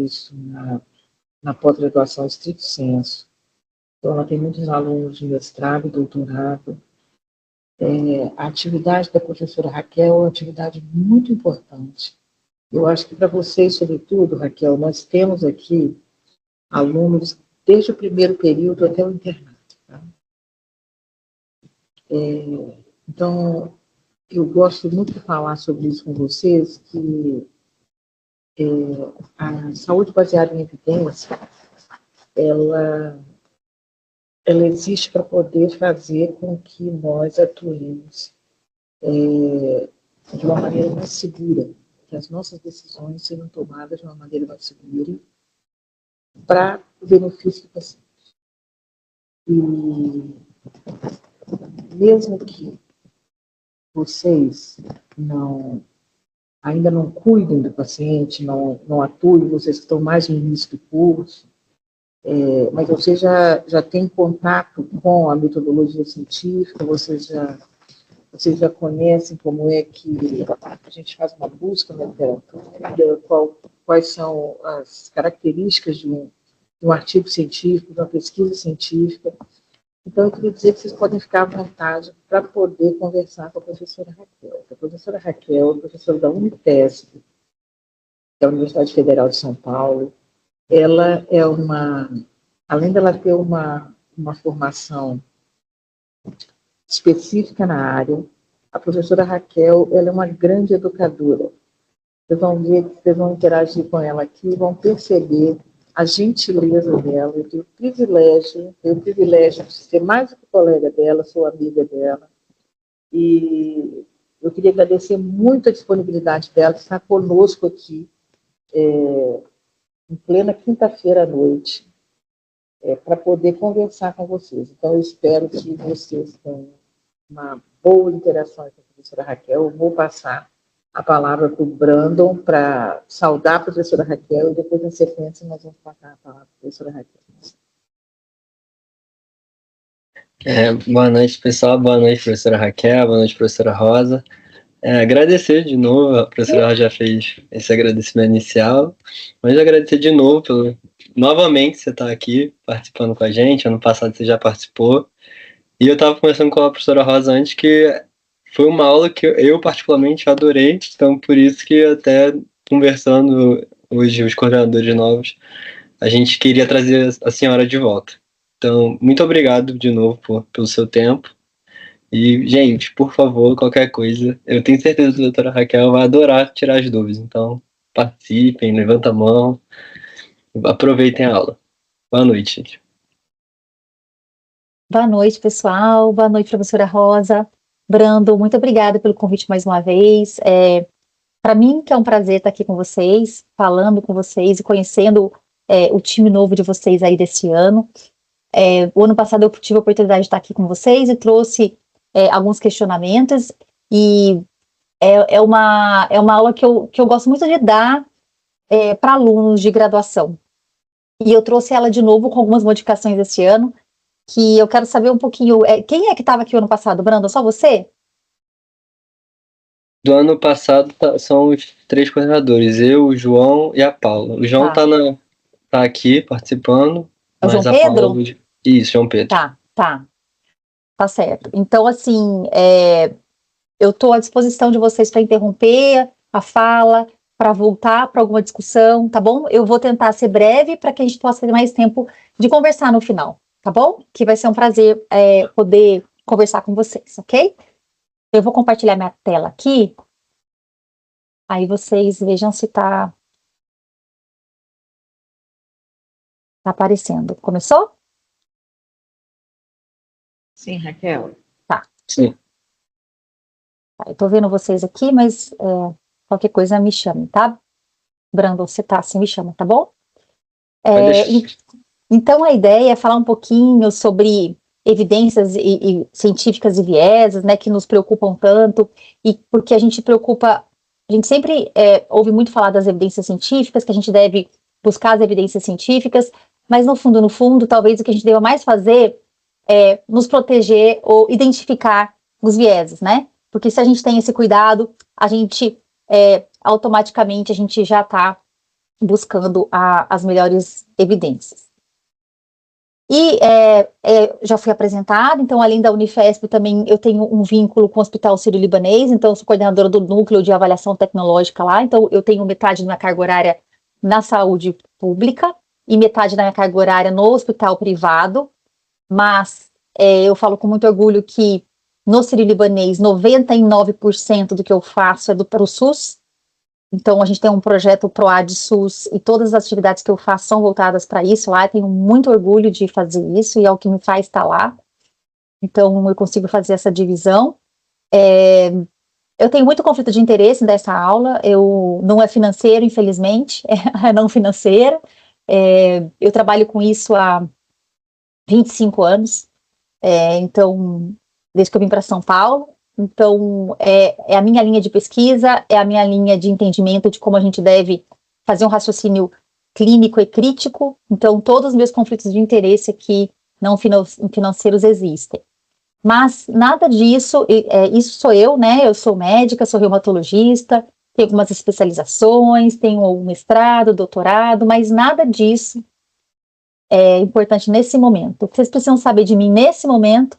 isso na pós-graduação estricto sensu. Então, ela tem muitos alunos de mestrado e doutorado. A atividade da professora Raquel é uma atividade muito importante. Eu acho que para vocês, sobretudo, Raquel, nós temos aqui alunos desde o primeiro período até o internato. Tá? Então, eu gosto muito de falar sobre isso com vocês, que a saúde baseada em evidência, ela existe para poder fazer com que nós atuemos de uma maneira mais segura, que as nossas decisões sejam tomadas de uma maneira mais segura para o benefício do paciente. E mesmo que vocês ainda não cuidem do paciente, não atuem, vocês que estão mais no início do curso, mas vocês já têm contato com a metodologia científica, vocês já conhecem como é que a gente faz uma busca na literatura, quais são as características de um artigo científico, de uma pesquisa científica. Então, eu queria dizer que vocês podem ficar à vontade para poder conversar com a professora Raquel. A professora Raquel é professora da Unifesp, da Universidade Federal de São Paulo. Ela é além dela ter uma formação específica na área, a professora Raquel, ela é uma grande educadora. Vocês vão ver, vocês vão interagir com ela aqui, vão perceber a gentileza dela. Eu tenho o privilégio de ser mais do que colega dela, sou amiga dela. E eu queria agradecer muito a disponibilidade dela de estar conosco aqui, em plena quinta-feira à noite, para poder conversar com vocês. Então, eu espero que vocês tenham uma boa interação com a professora Raquel. Eu vou passar a palavra para o Brandon para saudar a professora Raquel e depois, na sequência, nós vamos passar a palavra para a professora Raquel. Boa noite, pessoal. Boa noite, professora Raquel. Boa noite, professora Rosa. Agradecer de novo, a professora Rosa já fez esse agradecimento inicial, mas agradecer de novo novamente você estar aqui participando com a gente. Ano passado você já participou. E eu estava conversando com a professora Rosa antes que foi uma aula que eu particularmente adorei, então por isso que até conversando hoje, os coordenadores novos, a gente queria trazer a senhora de volta. Então, muito obrigado de novo pelo seu tempo. E, gente, por favor, qualquer coisa, eu tenho certeza que a doutora Raquel vai adorar tirar as dúvidas, então participem, levantem a mão, aproveitem a aula. Boa noite, gente. Boa noite, pessoal. Boa noite, professora Rosa. Brando, muito obrigada pelo convite mais uma vez. Para mim, que é um prazer estar aqui com vocês, falando com vocês e conhecendo o time novo de vocês aí desse ano. O ano passado eu tive a oportunidade de estar aqui com vocês e trouxe alguns questionamentos, e é uma aula que eu gosto muito de dar para alunos de graduação. E eu trouxe ela de novo com algumas modificações esse ano, que eu quero saber um pouquinho. Quem é que estava aqui o ano passado, Brando? Só você? Do ano passado são os 3 coordenadores, eu, o João e a Paula. O João tá aqui participando. É o João Pedro? Isso, João Pedro. Tá certo. Então, assim, eu estou à disposição de vocês para interromper a fala, para voltar para alguma discussão, tá bom? Eu vou tentar ser breve para que a gente possa ter mais tempo de conversar no final, tá bom? Que vai ser um prazer poder conversar com vocês, ok? Eu vou compartilhar minha tela aqui, aí vocês vejam se tá aparecendo. Começou? Sim, Raquel. Tá. Sim. Eu tô vendo vocês aqui, mas qualquer coisa me chame, tá? Brandon, você tá assim, me chama, tá bom? Então, a ideia é falar um pouquinho sobre evidências científicas e vieses, né, que nos preocupam tanto, e porque a gente sempre ouve muito falar das evidências científicas, que a gente deve buscar as evidências científicas, mas no fundo, talvez o que a gente deva mais fazer é nos proteger ou identificar os vieses, né? Porque se a gente tem esse cuidado, a gente automaticamente a gente já está buscando as melhores evidências. E já fui apresentada, então, além da Unifesp, também eu tenho um vínculo com o Hospital Sírio-Libanês, então eu sou coordenadora do Núcleo de Avaliação Tecnológica lá, então eu tenho metade da minha carga horária na saúde pública e metade da minha carga horária no hospital privado, mas eu falo com muito orgulho que no Sírio-Libanês, 99% do que eu faço é para o SUS. Então, a gente tem um projeto PROAD SUS e todas as atividades que eu faço são voltadas para isso lá. Eu tenho muito orgulho de fazer isso e é o que me faz estar lá. Então, eu consigo fazer essa divisão. Eu tenho muito conflito de interesse dessa aula. Não é financeiro, infelizmente, é não financeiro. Eu trabalho com isso há 25 anos. Então, desde que eu vim para São Paulo. Então, é a minha linha de pesquisa, é a minha linha de entendimento de como a gente deve fazer um raciocínio clínico e crítico. Então, todos os meus conflitos de interesse aqui, não financeiros, existem. Mas nada disso, isso sou eu, né? Eu sou médica, sou reumatologista, tenho algumas especializações, tenho um mestrado, doutorado, mas nada disso é importante nesse momento. O que vocês precisam saber de mim nesse momento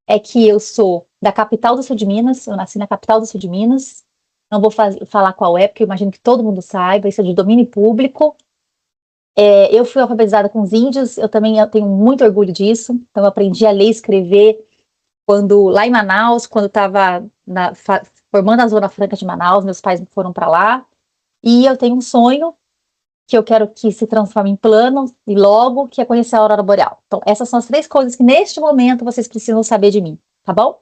é que eu sou da capital do sul de Minas, eu nasci na capital do sul de Minas, não vou falar qual é, porque eu imagino que todo mundo saiba, isso é de domínio público. Eu fui alfabetizada com os índios, eu tenho muito orgulho disso, então eu aprendi a ler e escrever lá em Manaus, quando estava formando a Zona Franca de Manaus, meus pais foram para lá, e eu tenho um sonho que eu quero que se transforme em plano, e logo, que é conhecer a aurora boreal. Então, essas são as 3 coisas que, neste momento, vocês precisam saber de mim, tá bom?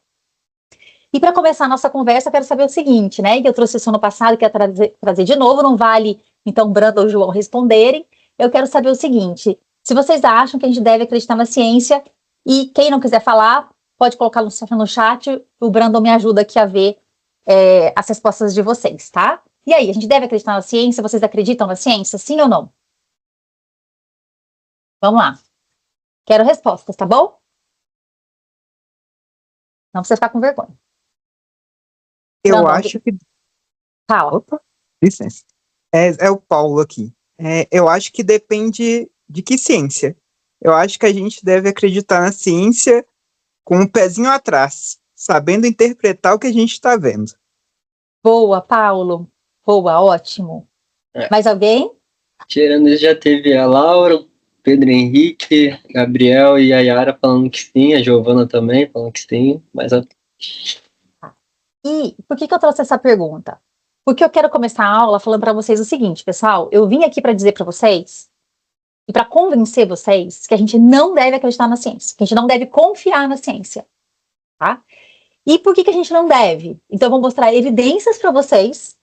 E para começar a nossa conversa, eu quero saber o seguinte, né, que eu trouxe isso ano passado, quero trazer de novo, não vale, então, Brando ou João responderem, eu quero saber o seguinte, se vocês acham que a gente deve acreditar na ciência, e quem não quiser falar, pode colocar no chat, o Brandon me ajuda aqui a ver as respostas de vocês, tá? E aí, a gente deve acreditar na ciência? Vocês acreditam na ciência, sim ou não? Vamos lá. Quero respostas, tá bom? Não precisa ficar com vergonha. Eu acho que... Fala. Opa, licença. É o Paulo aqui. Eu acho que depende de que ciência. Eu acho que a gente deve acreditar na ciência com um pezinho atrás, sabendo interpretar o que a gente está vendo. Boa, Paulo. Boa, ótimo. Mais alguém? Tirando isso, já teve a Laura, o Pedro Henrique, Gabriel e a Yara falando que sim, a Giovana também falando que sim, mas... E por que eu trouxe essa pergunta? Porque eu quero começar a aula falando para vocês o seguinte, pessoal, eu vim aqui para dizer para vocês, e para convencer vocês, que a gente não deve acreditar na ciência, que a gente não deve confiar na ciência, tá? E por que a gente não deve? Então, eu vou mostrar evidências para vocês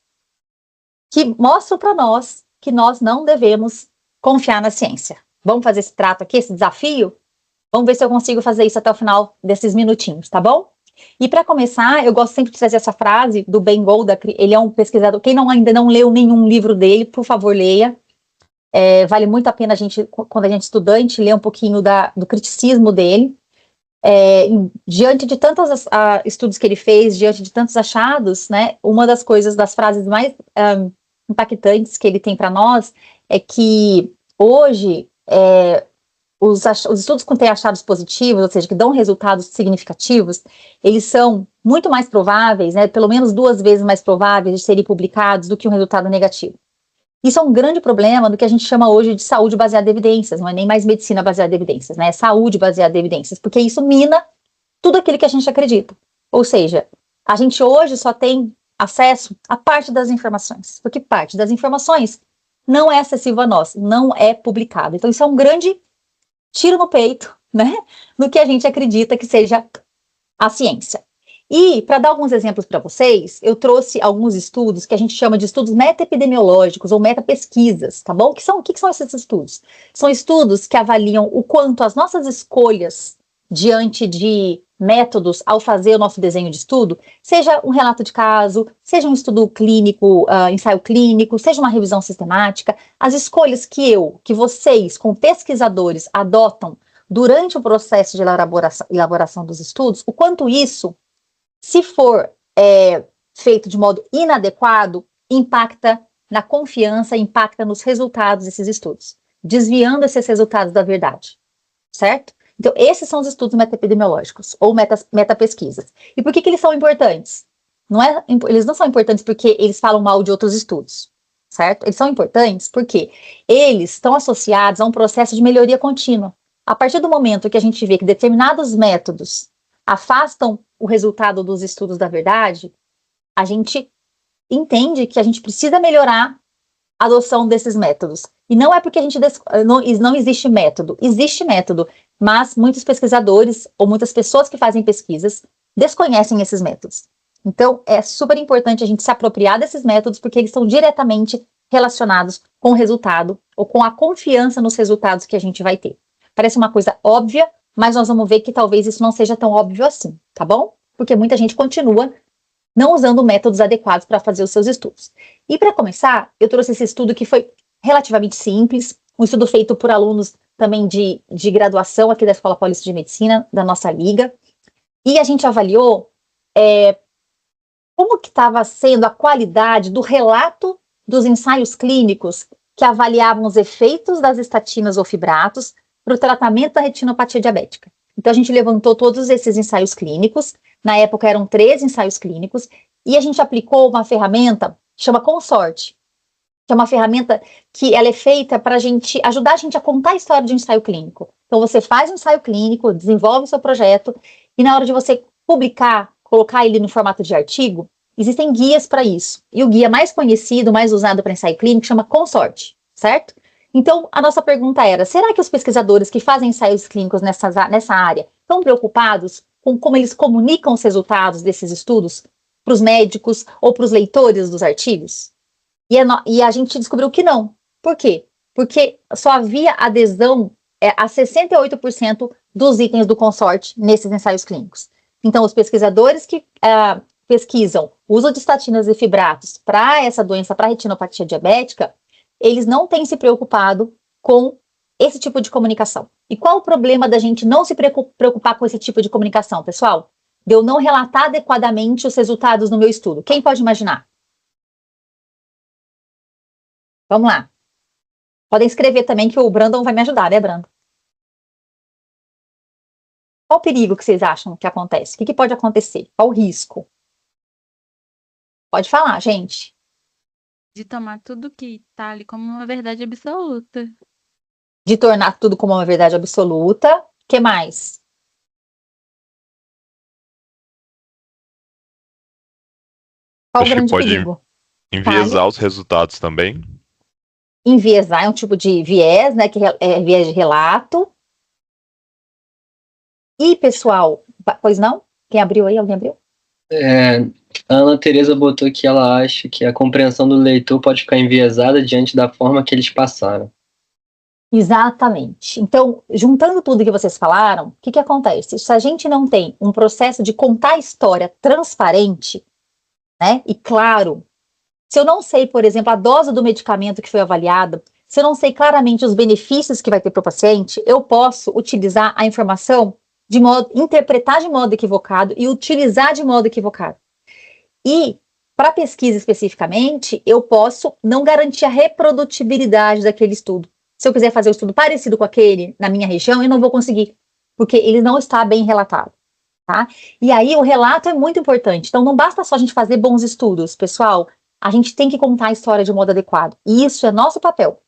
que mostram para nós que nós não devemos confiar na ciência. Vamos fazer esse trato aqui, esse desafio? Vamos ver se eu consigo fazer isso até o final desses minutinhos, tá bom? E para começar, eu gosto sempre de trazer essa frase do Ben Goldacre, ele é um pesquisador, quem ainda não leu nenhum livro dele, por favor, leia. Vale muito a pena quando a gente é estudante, ler um pouquinho do criticismo dele. Diante de tantos estudos que ele fez, diante de tantos achados, né, uma das frases mais impactantes que ele tem para nós é que hoje os estudos que têm achados positivos, ou seja, que dão resultados significativos, eles são muito mais prováveis, né, pelo menos 2 vezes mais prováveis de serem publicados do que um resultado negativo. Isso é um grande problema do que a gente chama hoje de saúde baseada em evidências, não é nem mais medicina baseada em evidências, né? É saúde baseada em evidências, porque isso mina tudo aquilo que a gente acredita. Ou seja, a gente hoje só tem acesso a parte das informações, porque parte das informações não é acessível a nós, não é publicado. Então isso é um grande tiro no peito, né? No que a gente acredita que seja a ciência. E, para dar alguns exemplos para vocês, eu trouxe alguns estudos que a gente chama de estudos meta-epidemiológicos ou meta-pesquisas, tá bom? O que são esses estudos? São estudos que avaliam o quanto as nossas escolhas diante de métodos ao fazer o nosso desenho de estudo, seja um relato de caso, seja um estudo clínico, ensaio clínico, seja uma revisão sistemática, as escolhas que vocês, como pesquisadores, adotam durante o processo de elaboração dos estudos, o quanto isso, se for feito de modo inadequado, impacta na confiança e impacta nos resultados desses estudos, desviando esses resultados da verdade, certo? Então, esses são os estudos metaepidemiológicos, ou metapesquisas. E por que eles são importantes? Eles não são importantes porque eles falam mal de outros estudos, certo? Eles são importantes porque eles estão associados a um processo de melhoria contínua. A partir do momento que a gente vê que determinados métodos afastam o resultado dos estudos da verdade, a gente entende que a gente precisa melhorar a adoção desses métodos. E não é porque a gente não existe método, mas muitos pesquisadores ou muitas pessoas que fazem pesquisas desconhecem esses métodos. Então, é super importante a gente se apropriar desses métodos porque eles estão diretamente relacionados com o resultado ou com a confiança nos resultados que a gente vai ter. Parece uma coisa óbvia, mas nós vamos ver que talvez isso não seja tão óbvio assim, tá bom? Porque muita gente continua não usando métodos adequados para fazer os seus estudos. E para começar, eu trouxe esse estudo que foi relativamente simples, um estudo feito por alunos também de graduação aqui da Escola Paulista de Medicina, da nossa liga, e a gente avaliou como que estava sendo a qualidade do relato dos ensaios clínicos que avaliavam os efeitos das estatinas ou fibratos para o tratamento da retinopatia diabética. Então, a gente levantou todos esses ensaios clínicos, na época eram 13 ensaios clínicos, e a gente aplicou uma ferramenta que chama Consort, que é uma ferramenta que ela é feita para ajudar a gente a contar a história de um ensaio clínico. Então, você faz um ensaio clínico, desenvolve o seu projeto, e na hora de você publicar, colocar ele no formato de artigo, existem guias para isso. E o guia mais conhecido, mais usado para ensaio clínico, chama Consort, certo? Então, a nossa pergunta era, será que os pesquisadores que fazem ensaios clínicos nessa área estão preocupados com como eles comunicam os resultados desses estudos para os médicos ou para os leitores dos artigos? E a gente descobriu que não. Por quê? Porque só havia adesão a 68% dos itens do Consort nesses ensaios clínicos. Então, os pesquisadores que pesquisam o uso de estatinas e fibratos para essa doença, para a retinopatia diabética, eles não têm se preocupado com esse tipo de comunicação. E qual o problema da gente não se preocupar com esse tipo de comunicação, pessoal? De eu não relatar adequadamente os resultados no meu estudo. Quem pode imaginar? Vamos lá. Podem escrever também que o Brandon vai me ajudar, né, Brandon? Qual o perigo que vocês acham que acontece? O que pode acontecer? Qual o risco? Pode falar, gente. De tomar tudo que tá ali como uma verdade absoluta. De tornar tudo como uma verdade absoluta. O que mais? Qual o Acho que grande pode perigo? enviesar os resultados também. Enviesar é um tipo de viés, né? Que é viés de relato. E, pessoal, pois não? Quem abriu aí? Alguém abriu? A Ana Tereza botou que ela acha que a compreensão do leitor pode ficar enviesada diante da forma que eles passaram. Exatamente. Então, juntando tudo que vocês falaram, o que acontece? Se a gente não tem um processo de contar a história transparente, né, e claro, se eu não sei, por exemplo, a dose do medicamento que foi avaliada, se eu não sei claramente os benefícios que vai ter para o paciente, eu posso utilizar a informação interpretar de modo equivocado e utilizar de modo equivocado. E, para pesquisa especificamente, eu posso não garantir a reprodutibilidade daquele estudo. Se eu quiser fazer um estudo parecido com aquele na minha região, eu não vou conseguir, porque ele não está bem relatado, tá? E aí o relato é muito importante. Então não basta só a gente fazer bons estudos, pessoal. A gente tem que contar a história de modo adequado. E isso é nosso papel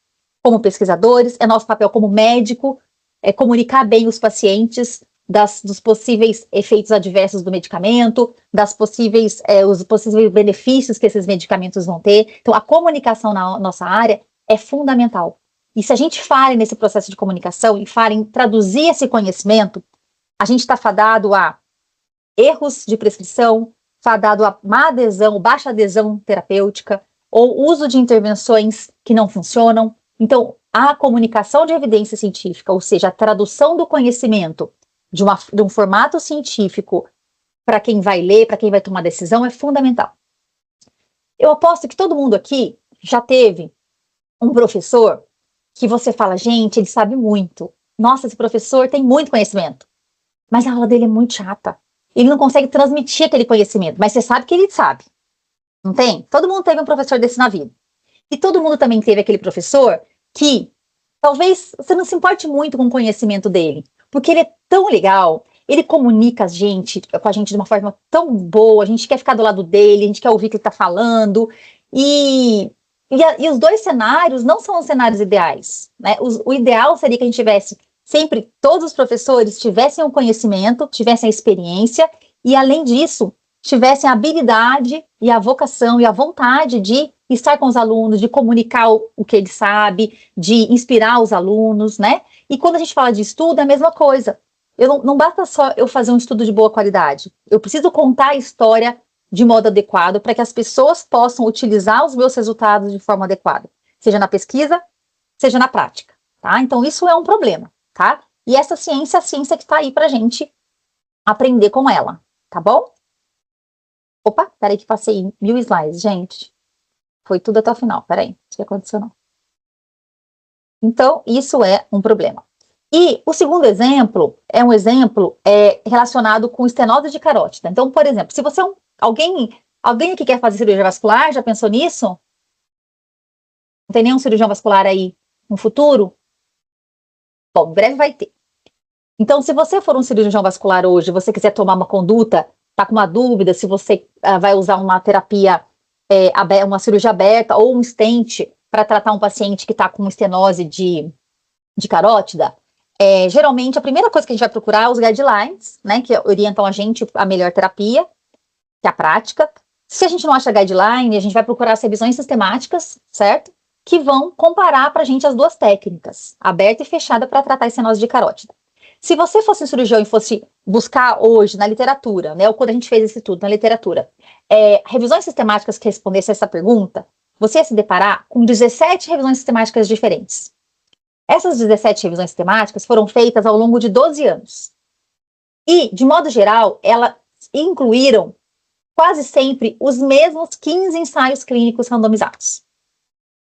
como pesquisadores, é nosso papel como médico, é comunicar bem os pacientes dos possíveis efeitos adversos do medicamento, os possíveis benefícios que esses medicamentos vão ter. Então, a comunicação na nossa área é fundamental. E se a gente falha nesse processo de comunicação e falha em traduzir esse conhecimento, a gente está fadado a erros de prescrição, fadado a má adesão, baixa adesão terapêutica, ou uso de intervenções que não funcionam. Então, a comunicação de evidência científica, ou seja, a tradução do conhecimento de um formato científico para quem vai ler, para quem vai tomar decisão, é fundamental. Eu aposto que todo mundo aqui já teve um professor que você fala, gente, ele sabe muito. Nossa, esse professor tem muito conhecimento. Mas a aula dele é muito chata. Ele não consegue transmitir aquele conhecimento, mas você sabe que ele sabe. Não tem? Todo mundo teve um professor desse na vida. E todo mundo também teve aquele professor que talvez você não se importe muito com o conhecimento dele, porque ele é tão legal, ele comunica com a gente de uma forma tão boa, a gente quer ficar do lado dele, a gente quer ouvir o que ele está falando, e os dois cenários não são os cenários ideais, né? O ideal seria que a gente tivesse sempre, todos os professores tivessem o conhecimento, tivessem a experiência, e além disso, tivessem a habilidade e a vocação e a vontade de estar com os alunos, de comunicar o que ele sabe, de inspirar os alunos, né? E quando a gente fala de estudo, é a mesma coisa. Não basta só eu fazer um estudo de boa qualidade. Eu preciso contar a história de modo adequado para que as pessoas possam utilizar os meus resultados de forma adequada, seja na pesquisa, seja na prática, tá? Então, isso é um problema, tá? E essa ciência é a ciência que está aí para a gente aprender com ela, tá bom? Opa, peraí que passei 1000 slides, gente. Foi tudo até o final, peraí, o que aconteceu não. Então, isso é um problema. E o segundo exemplo é um exemplo relacionado com estenose de carótida. Então, por exemplo, se você é alguém aqui quer fazer cirurgia vascular, já pensou nisso? Não tem nenhum cirurgião vascular aí no futuro? Bom, em breve vai ter. Então, se você for um cirurgião vascular hoje, você quiser tomar uma conduta, está com uma dúvida se você vai usar uma terapia, uma cirurgia aberta ou um stent para tratar um paciente que está com estenose de carótida, geralmente a primeira coisa que a gente vai procurar é os guidelines, né, que orientam a gente a melhor terapia, que é a prática. Se a gente não acha guideline, a gente vai procurar as revisões sistemáticas, certo? Que vão comparar para a gente as duas técnicas, aberta e fechada, para tratar a estenose de carótida. Se você fosse um cirurgião e fosse buscar hoje na literatura, né, ou quando a gente fez esse estudo na literatura, revisões sistemáticas que respondessem essa pergunta, você ia se deparar com 17 revisões sistemáticas diferentes. Essas 17 revisões sistemáticas foram feitas ao longo de 12 anos. E, de modo geral, elas incluíram quase sempre os mesmos 15 ensaios clínicos randomizados.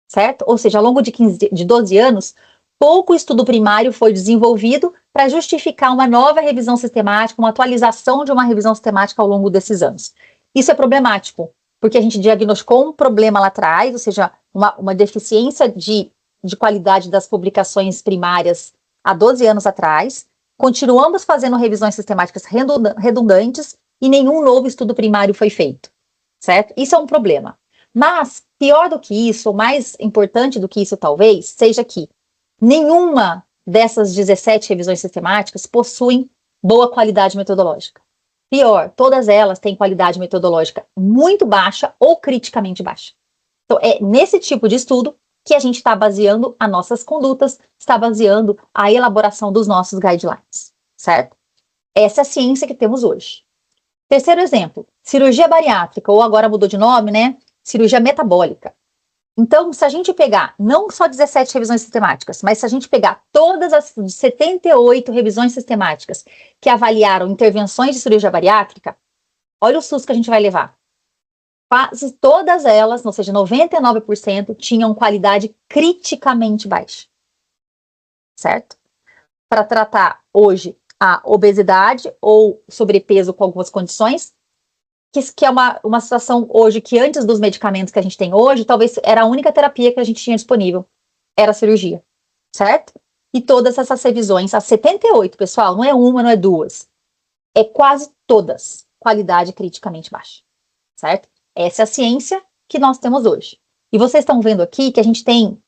Certo? Ou seja, ao longo de 12 anos, pouco estudo primário foi desenvolvido para justificar uma nova revisão sistemática, uma atualização de uma revisão sistemática ao longo desses anos. Isso é problemático, porque a gente diagnosticou um problema lá atrás, ou seja, uma deficiência de qualidade das publicações primárias há 12 anos atrás, continuamos fazendo revisões sistemáticas redundantes e nenhum novo estudo primário foi feito, certo? Isso é um problema. Mas, pior do que isso, ou mais importante do que isso talvez, seja que nenhuma dessas 17 revisões sistemáticas possuem boa qualidade metodológica. Pior, todas elas têm qualidade metodológica muito baixa ou criticamente baixa. Então, é nesse tipo de estudo que a gente está baseando as nossas condutas, está baseando a elaboração dos nossos guidelines, certo? Essa é a ciência que temos hoje. Terceiro exemplo, cirurgia bariátrica, ou agora mudou de nome, né? Cirurgia metabólica. Então, se a gente pegar não só 17 revisões sistemáticas, mas se a gente pegar todas as 78 revisões sistemáticas que avaliaram intervenções de cirurgia bariátrica, olha o susto que a gente vai levar. Quase todas elas, ou seja, 99%, tinham qualidade criticamente baixa. Certo? Para tratar hoje a obesidade ou sobrepeso com algumas condições, que é uma situação hoje que antes dos medicamentos que a gente tem hoje, talvez era a única terapia que a gente tinha disponível, era a cirurgia, certo? E todas essas revisões, as 78, pessoal, não é uma, não é duas, é quase todas, qualidade criticamente baixa, certo? Essa é a ciência que nós temos hoje. E vocês estão vendo aqui que a gente tem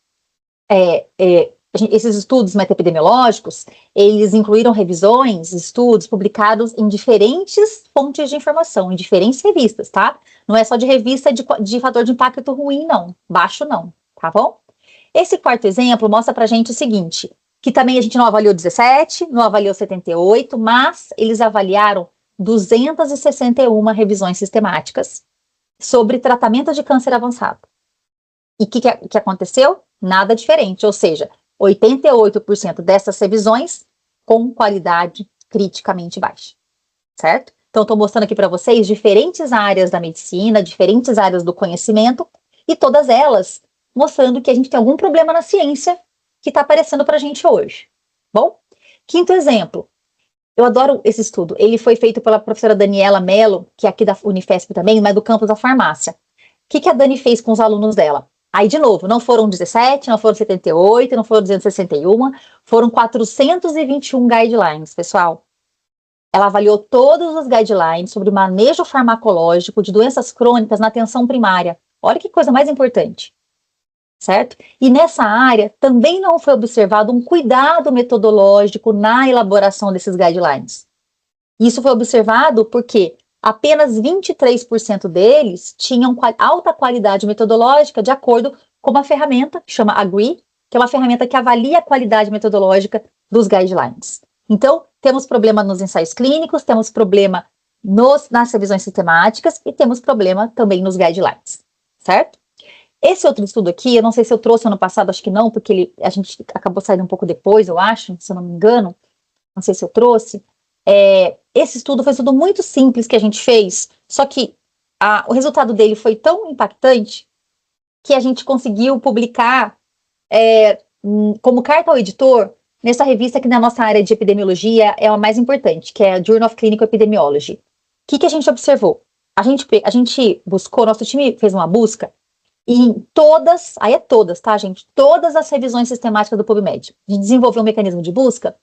esses estudos metaepidemiológicos, eles incluíram revisões, estudos publicados em diferentes fontes de informação, em diferentes revistas, tá? Não é só de revista de fator de impacto ruim, não. Baixo, não, tá bom? Esse quarto exemplo mostra pra gente o seguinte, que também a gente não avaliou 17, não avaliou 78, mas eles avaliaram 261 revisões sistemáticas sobre tratamento de câncer avançado. E o que aconteceu? Nada diferente, ou seja, 88% dessas revisões com qualidade criticamente baixa, certo? Então, estou mostrando aqui para vocês diferentes áreas da medicina, diferentes áreas do conhecimento, e todas elas mostrando que a gente tem algum problema na ciência que está aparecendo para a gente hoje. Bom, quinto exemplo. Eu adoro esse estudo. Ele foi feito pela professora Daniela Mello, que é aqui da Unifesp também, mas do campo da farmácia. O que a Dani fez com os alunos dela? Aí, de novo, não foram 17, não foram 78, não foram 261, foram 421 guidelines, pessoal. Ela avaliou todos os guidelines sobre o manejo farmacológico de doenças crônicas na atenção primária. Olha que coisa mais importante, certo? E nessa área também não foi observado um cuidado metodológico na elaboração desses guidelines. Isso foi observado porque apenas 23% deles tinham alta qualidade metodológica de acordo com uma ferramenta que chama AGREE, que é uma ferramenta que avalia a qualidade metodológica dos guidelines. Então, temos problema nos ensaios clínicos, temos problema nas revisões sistemáticas e temos problema também nos guidelines, certo? Esse outro estudo aqui, eu não sei se eu trouxe ano passado, acho que não, porque a gente acabou saindo um pouco depois, eu acho, se eu não me engano, não sei se eu trouxe. Esse estudo foi um estudo muito simples que a gente fez, só que o resultado dele foi tão impactante que a gente conseguiu publicar como carta ao editor nessa revista que na nossa área de epidemiologia é a mais importante, que é a Journal of Clinical Epidemiology. O que a gente observou? A gente buscou, nosso time fez uma busca em todas, aí é todas, tá, gente? Todas as revisões sistemáticas do PubMed. A gente desenvolveu um mecanismo de busca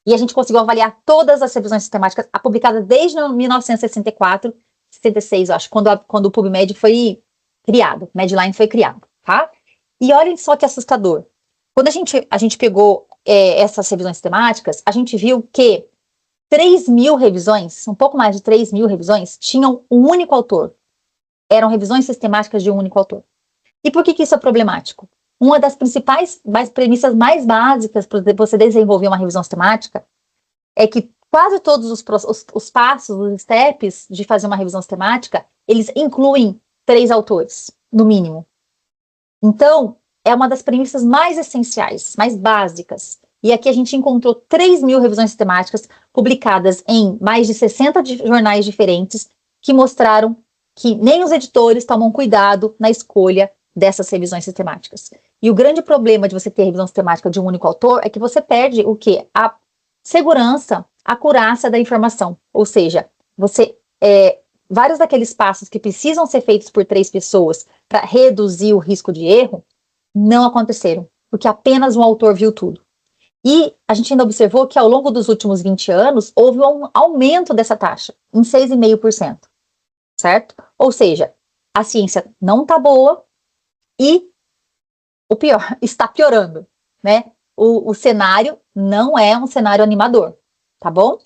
e a gente conseguiu avaliar todas as revisões sistemáticas publicadas desde 1964, 66, eu acho, quando o PubMed foi criado, o Medline foi criado, tá? E olhem só que assustador. Quando a gente pegou essas revisões sistemáticas, a gente viu que 3.000 revisões, um pouco mais de 3.000 revisões, tinham um único autor. Eram revisões sistemáticas de um único autor. E por que isso é problemático? Uma das principais premissas mais básicas para você desenvolver uma revisão sistemática é que quase todos os passos, os steps de fazer uma revisão sistemática, eles incluem 3 autores, no mínimo. Então, é uma das premissas mais essenciais, mais básicas. E aqui a gente encontrou 3.000 revisões sistemáticas publicadas em mais de 60 jornais diferentes que mostraram que nem os editores tomam cuidado na escolha dessas revisões sistemáticas. E o grande problema de você ter revisão sistemática de um único autor é que você perde o quê? A segurança, a acurácia da informação. Ou seja, vários daqueles passos que precisam ser feitos por 3 pessoas para reduzir o risco de erro, não aconteceram, porque apenas um autor viu tudo. E a gente ainda observou que ao longo dos últimos 20 anos, houve um aumento dessa taxa, em 6,5%, certo? Ou seja, a ciência não está boa e, o pior, está piorando, né? O cenário não é um cenário animador, tá bom?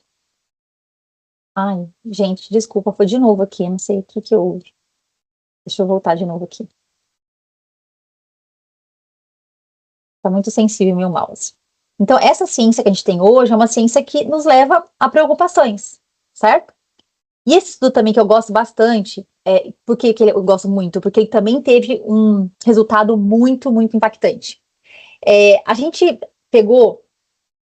Ai, gente, desculpa, foi de novo aqui, não sei o que houve. Deixa eu voltar de novo aqui. Está muito sensível meu mouse. Então, essa ciência que a gente tem hoje é uma ciência que nos leva a preocupações, certo? E esse estudo também que eu gosto bastante, porque eu gosto muito, porque ele também teve um resultado muito, muito impactante. A gente pegou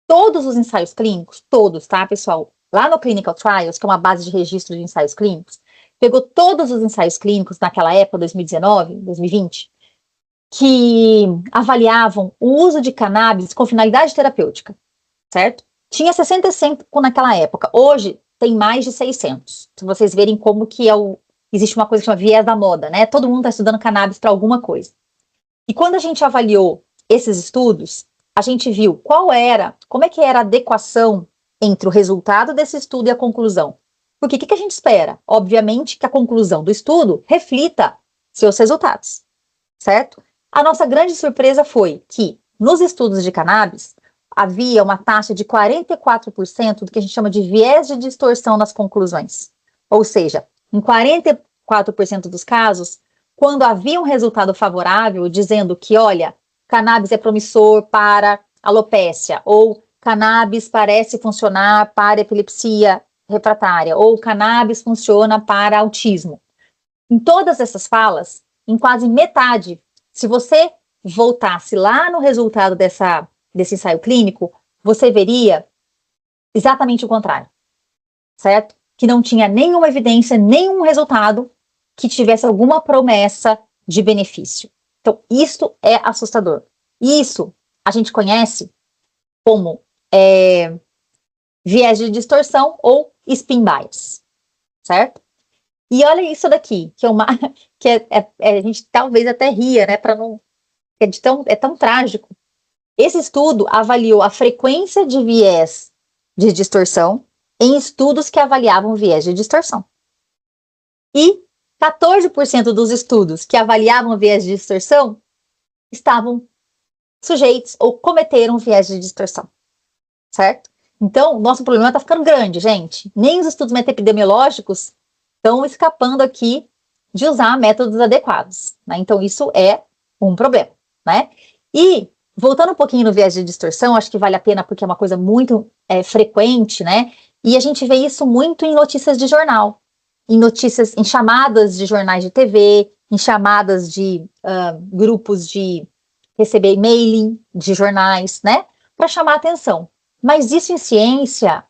todos os ensaios clínicos, todos, tá, pessoal? Lá no Clinical Trials, que é uma base de registro de ensaios clínicos, pegou todos os ensaios clínicos naquela época, 2019, 2020, que avaliavam o uso de cannabis com finalidade terapêutica, certo? Tinha 65 naquela época, hoje tem mais de 600. Se vocês verem como que existe uma coisa que chama viés da moda, né? Todo mundo está estudando cannabis para alguma coisa. E quando a gente avaliou esses estudos, a gente viu como é que era a adequação entre o resultado desse estudo e a conclusão. Porque o que a gente espera? Obviamente que a conclusão do estudo reflita seus resultados, certo? A nossa grande surpresa foi que, nos estudos de cannabis, havia uma taxa de 44% do que a gente chama de viés de distorção nas conclusões. Ou seja, em 44% dos casos, quando havia um resultado favorável, dizendo que, olha, cannabis é promissor para alopécia, ou cannabis parece funcionar para epilepsia refratária, ou cannabis funciona para autismo. Em todas essas falas, em quase metade, se você voltasse lá no resultado desse ensaio clínico, você veria exatamente o contrário, certo? Que não tinha nenhuma evidência, nenhum resultado que tivesse alguma promessa de benefício. Então, isso é assustador. Isso a gente conhece como viés de distorção ou spin bias, certo? E olha isso daqui, que é uma que a gente talvez até ria, né, para não é tão trágico. Esse estudo avaliou a frequência de viés de distorção em estudos que avaliavam viés de distorção. E 14% dos estudos que avaliavam viés de distorção estavam sujeitos ou cometeram viés de distorção, certo? Então, nosso problema está ficando grande, gente. Nem os estudos meta-epidemiológicos estão escapando aqui de usar métodos adequados, né? Então, isso é um problema, né? E, voltando um pouquinho no viés de distorção, acho que vale a pena porque é uma coisa muito frequente, né? E a gente vê isso muito em notícias de jornal, em notícias, em chamadas de jornais de TV, em chamadas de grupos de receber e-mailing de jornais, né? Para chamar a atenção. Mas isso em ciência,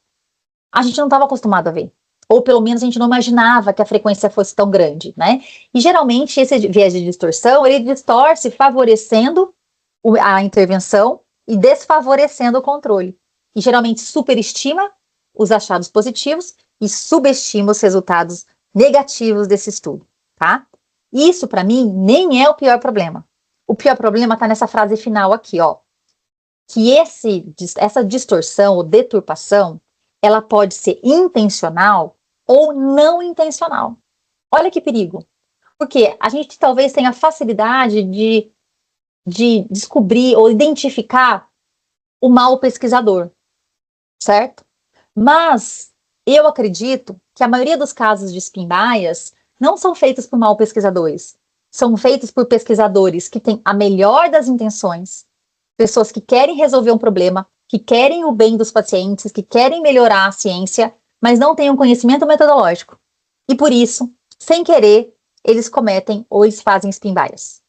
a gente não estava acostumado a ver. Ou pelo menos a gente não imaginava que a frequência fosse tão grande, né? E geralmente esse viés de distorção, ele distorce favorecendo a intervenção e desfavorecendo o controle. E geralmente superestima os achados positivos e subestima os resultados negativos desse estudo, tá? Isso, para mim, nem é o pior problema. O pior problema está nessa frase final aqui, ó. Que essa distorção ou deturpação, ela pode ser intencional ou não intencional. Olha que perigo. Porque a gente talvez tenha facilidade de descobrir ou identificar o mau pesquisador, certo? Mas eu acredito que a maioria dos casos de spin bias não são feitos por mau pesquisadores, são feitos por pesquisadores que têm a melhor das intenções, pessoas que querem resolver um problema, que querem o bem dos pacientes, que querem melhorar a ciência, mas não têm um conhecimento metodológico. E por isso, sem querer, eles cometem ou eles fazem spin bias.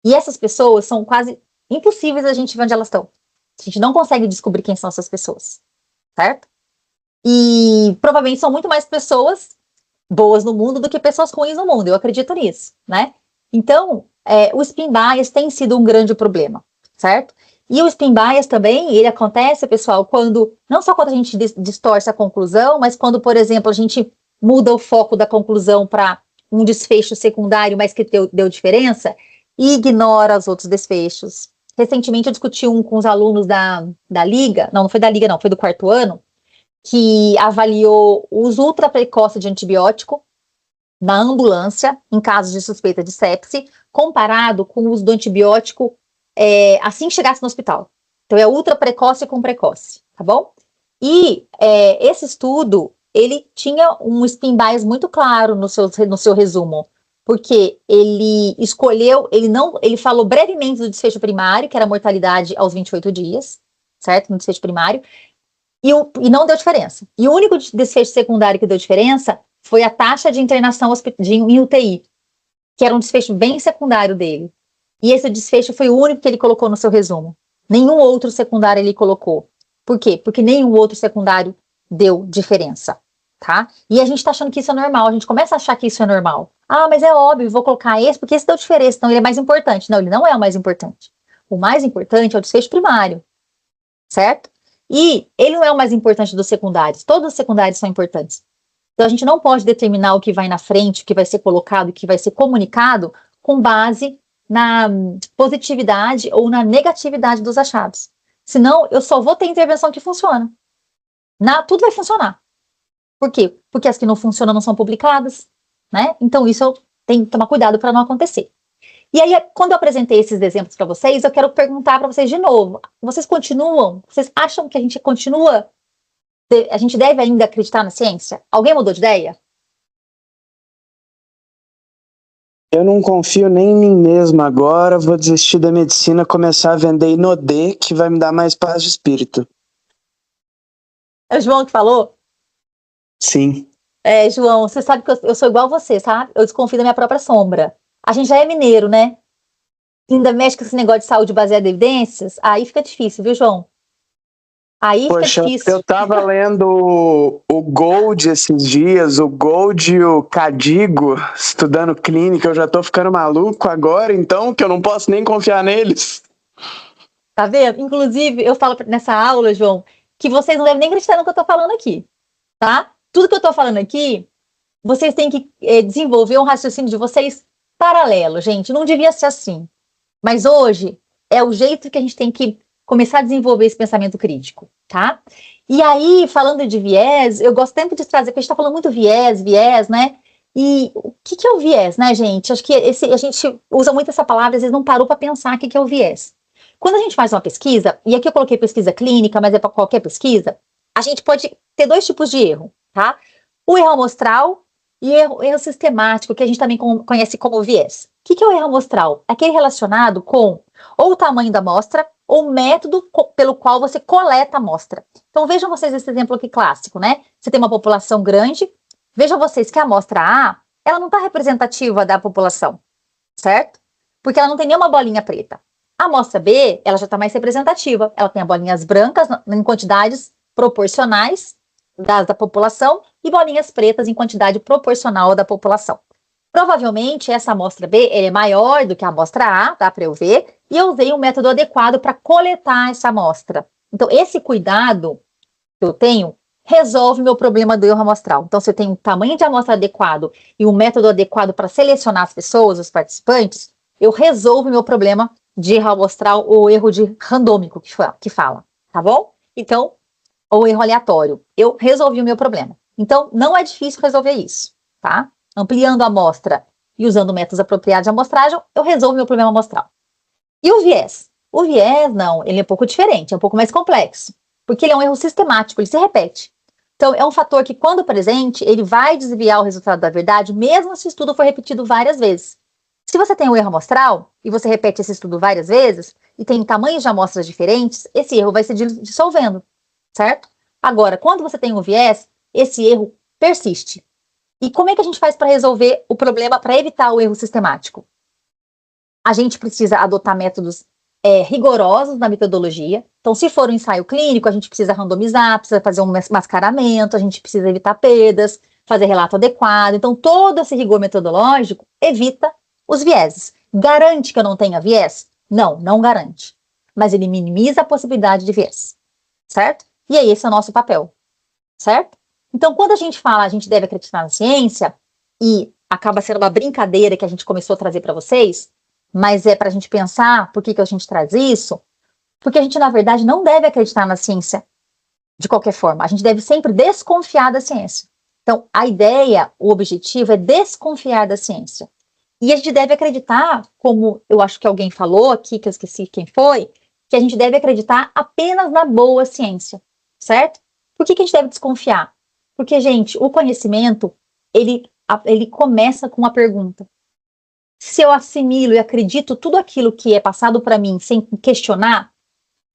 E essas pessoas são quase impossíveis a gente ver onde elas estão. A gente não consegue descobrir quem são essas pessoas, certo? E provavelmente são muito mais pessoas boas no mundo do que pessoas ruins no mundo, eu acredito nisso, né? Então, o spin bias tem sido um grande problema, certo? E o spin bias também, ele acontece, pessoal, não só quando a gente distorce a conclusão, mas quando, por exemplo, a gente muda o foco da conclusão para um desfecho secundário, mas que deu diferença, e ignora os outros desfechos. Recentemente eu discuti com os alunos da Liga, não foi da Liga não, foi do 4º ano, que avaliou o uso ultra precoce de antibiótico na ambulância, em casos de suspeita de sepse, comparado com o uso do antibiótico assim que chegasse no hospital. Então é ultra precoce com precoce, tá bom? E esse estudo, ele tinha um spin bias muito claro no seu resumo, porque ele ele falou brevemente do desfecho primário, que era a mortalidade aos 28 dias, certo? No desfecho primário, e não deu diferença. E o único desfecho secundário que deu diferença foi a taxa de internação em UTI, que era um desfecho bem secundário dele. E esse desfecho foi o único que ele colocou no seu resumo. Nenhum outro secundário ele colocou. Por quê? Porque nenhum outro secundário deu diferença, tá? E a gente tá achando que isso é normal, a gente começa a achar que isso é normal. Ah, mas é óbvio, vou colocar esse porque esse deu diferença, então ele é mais importante. Não, ele não é o mais importante. O mais importante é o desfecho primário, certo? E ele não é o mais importante dos secundários, todos os secundários são importantes. Então a gente não pode determinar o que vai na frente, o que vai ser colocado, o que vai ser comunicado com base na positividade ou na negatividade dos achados. Senão, eu só vou ter intervenção que funciona. Tudo vai funcionar. Por quê? Porque as que não funcionam não são publicadas, né? Então, isso eu tenho que tomar cuidado para não acontecer. E aí, quando eu apresentei esses exemplos para vocês, eu quero perguntar para vocês de novo. Vocês acham que a gente deve ainda acreditar na ciência? Alguém mudou de ideia? Eu não confio nem em mim mesmo agora, vou desistir da medicina, começar a vender Inodê, que vai me dar mais paz de espírito. É o João que falou? Sim. João, você sabe que eu sou igual a você, sabe? Eu desconfio da minha própria sombra. A gente já é mineiro, né? Ainda mexe com esse negócio de saúde baseada em evidências, aí fica difícil, viu, João? Aí fica difícil. Eu tava lendo o Gold esses dias, o Gold e o Cadigo, estudando clínica, eu já tô ficando maluco agora, então, que eu não posso nem confiar neles. Tá vendo? Inclusive, eu falo nessa aula, João, que vocês não devem nem acreditar no que eu tô falando aqui, tá? Tudo que eu tô falando aqui vocês têm que desenvolver um raciocínio de vocês paralelo, gente. Não devia ser assim. Mas hoje é o jeito que a gente tem que começar a desenvolver esse pensamento crítico, tá? E aí, falando de viés, eu gosto sempre de trazer, porque a gente está falando muito viés, né? E o que é o viés, né, gente? Acho que a gente usa muito essa palavra, às vezes não parou para pensar o que é o viés. Quando a gente faz uma pesquisa, e aqui eu coloquei pesquisa clínica, mas é para qualquer pesquisa, a gente pode ter 2 tipos de erro, tá? O erro amostral e erro sistemático, que a gente também conhece como viés. O que é o erro amostral? Aquele relacionado com ou o tamanho da amostra, ou o método pelo qual você coleta a amostra. Então vejam vocês esse exemplo aqui clássico, né? Você tem uma população grande, vejam vocês que a amostra A, ela não está representativa da população, certo? Porque ela não tem nenhuma bolinha preta. A amostra B, ela já está mais representativa, ela tem bolinhas brancas em quantidades proporcionais da população e bolinhas pretas em quantidade proporcional da população. Provavelmente essa amostra B é maior do que a amostra A, dá para eu ver, e eu usei um método adequado para coletar essa amostra. Então, esse cuidado que eu tenho resolve meu problema do erro amostral. Então, se eu tenho um tamanho de amostra adequado e um método adequado para selecionar as pessoas, os participantes, eu resolvo meu problema de erro amostral ou erro de randômico que fala, tá bom? Então, ou erro aleatório. Eu resolvi o meu problema. Então, não é difícil resolver isso, tá? Ampliando a amostra e usando métodos apropriados de amostragem, eu resolvo meu problema amostral. E o viés? O viés, não, ele é um pouco diferente, é um pouco mais complexo, porque ele é um erro sistemático, ele se repete. Então, é um fator que, quando presente, ele vai desviar o resultado da verdade, mesmo se o estudo for repetido várias vezes. Se você tem um erro amostral, e você repete esse estudo várias vezes, e tem tamanhos de amostras diferentes, esse erro vai se dissolvendo, certo? Agora, quando você tem um viés, esse erro persiste. E como é que a gente faz para resolver o problema, para evitar o erro sistemático? A gente precisa adotar métodos rigorosos na metodologia. Então, se for um ensaio clínico, a gente precisa randomizar, precisa fazer um mascaramento, a gente precisa evitar perdas, fazer relato adequado. Então, todo esse rigor metodológico evita os vieses. Garante que eu não tenha viés? Não, não garante. Mas ele minimiza a possibilidade de viés, certo? E aí, esse é o nosso papel, certo? Então, quando a gente fala a gente deve acreditar na ciência, e acaba sendo uma brincadeira que a gente começou a trazer para vocês, mas é para a gente pensar por que a gente traz isso, porque a gente, na verdade, não deve acreditar na ciência de qualquer forma. A gente deve sempre desconfiar da ciência. Então, a ideia, o objetivo é desconfiar da ciência. E a gente deve acreditar, como eu acho que alguém falou aqui, que eu esqueci quem foi, que a gente deve acreditar apenas na boa ciência, certo? Por que a gente deve desconfiar? Porque, gente, o conhecimento, ele começa com uma pergunta. Se eu assimilo e acredito tudo aquilo que é passado para mim sem questionar,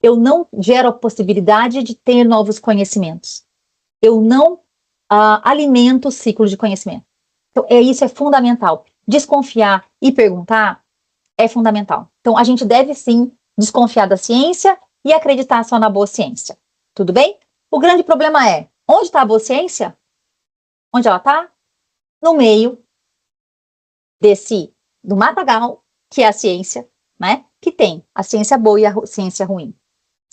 eu não gero a possibilidade de ter novos conhecimentos. Eu não alimento o ciclo de conhecimento. Então, isso é fundamental. Desconfiar e perguntar é fundamental. Então, a gente deve, sim, desconfiar da ciência e acreditar só na boa ciência. Tudo bem? O grande problema é, onde está a boa ciência? Onde ela está? No meio do matagal, que é a ciência, né? Que tem a ciência boa e a ciência ruim,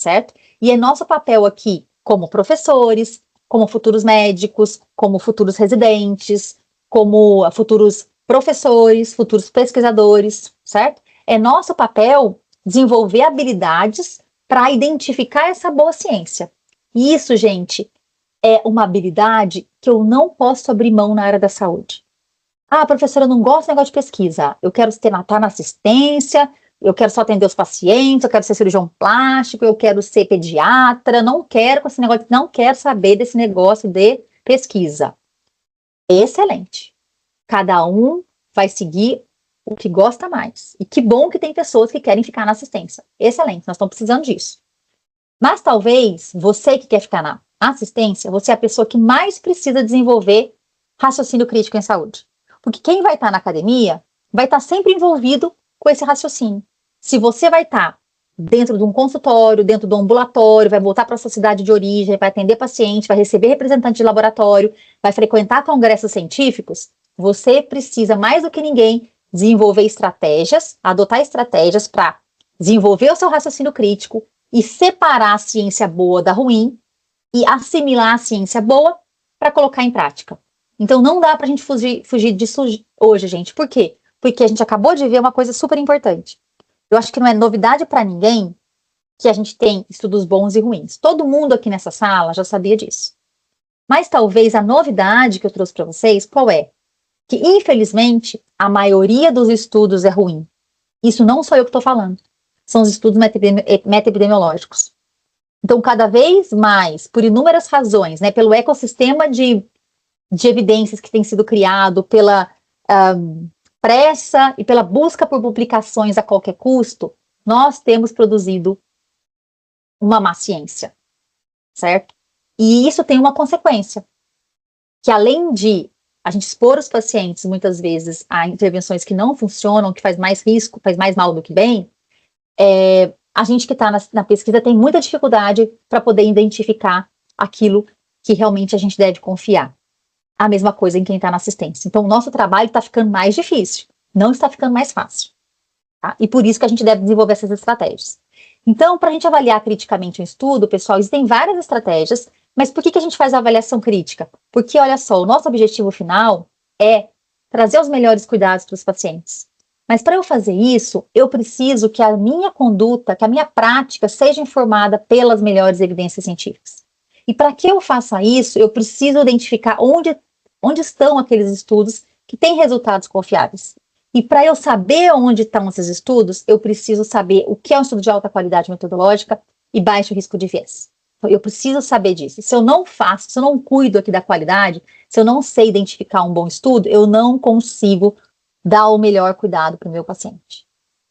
certo? E é nosso papel aqui, como professores, como futuros médicos, como futuros residentes, como futuros professores, futuros pesquisadores, certo? É nosso papel desenvolver habilidades para identificar essa boa ciência. E isso, gente, é uma habilidade que eu não posso abrir mão na área da saúde. Ah, professora, eu não gosto do negócio de pesquisa. Eu quero estar na assistência, eu quero só atender os pacientes, eu quero ser cirurgião plástico, eu quero ser pediatra, não quero com esse negócio, não quero saber desse negócio de pesquisa. Excelente. Cada um vai seguir o que gosta mais. E que bom que tem pessoas que querem ficar na assistência. Excelente, nós estamos precisando disso. Mas talvez você que quer ficar na assistência, você é a pessoa que mais precisa desenvolver raciocínio crítico em saúde. Porque quem vai estar na academia vai estar sempre envolvido com esse raciocínio. Se você vai estar dentro de um consultório, dentro de um ambulatório, vai voltar para a sua cidade de origem, vai atender paciente, vai receber representante de laboratório, vai frequentar congressos científicos, você precisa, mais do que ninguém, desenvolver estratégias, adotar estratégias para desenvolver o seu raciocínio crítico e separar a ciência boa da ruim e assimilar a ciência boa para colocar em prática. Então não dá pra gente fugir disso hoje, gente. Por quê? Porque a gente acabou de ver uma coisa super importante. Eu acho que não é novidade para ninguém que a gente tem estudos bons e ruins. Todo mundo aqui nessa sala já sabia disso. Mas talvez a novidade que eu trouxe para vocês, qual é? Que, infelizmente, a maioria dos estudos é ruim. Isso não sou eu que estou falando. São os estudos meta-epidemiológicos. Então, cada vez mais, por inúmeras razões, né, pelo ecossistema de evidências que tem sido criado, pela pressa e pela busca por publicações a qualquer custo, nós temos produzido uma má ciência, certo? E isso tem uma consequência, que além de a gente expor os pacientes, muitas vezes, a intervenções que não funcionam, que faz mais risco, faz mais mal do que bem, a gente que está na pesquisa tem muita dificuldade para poder identificar aquilo que realmente a gente deve confiar. A mesma coisa em quem está na assistência. Então, o nosso trabalho está ficando mais difícil, não está ficando mais fácil. Tá? E por isso que a gente deve desenvolver essas estratégias. Então, para a gente avaliar criticamente um estudo, pessoal, existem várias estratégias, mas por que a gente faz a avaliação crítica? Porque, olha só, o nosso objetivo final é trazer os melhores cuidados para os pacientes. Mas para eu fazer isso, eu preciso que a minha conduta, que a minha prática seja informada pelas melhores evidências científicas. E para que eu faça isso, eu preciso identificar onde estão aqueles estudos que têm resultados confiáveis. E para eu saber onde estão esses estudos, eu preciso saber o que é um estudo de alta qualidade metodológica e baixo risco de viés. Então, eu preciso saber disso. Se eu não faço, se eu não cuido aqui da qualidade, se eu não sei identificar um bom estudo, eu não consigo dar o melhor cuidado para o meu paciente.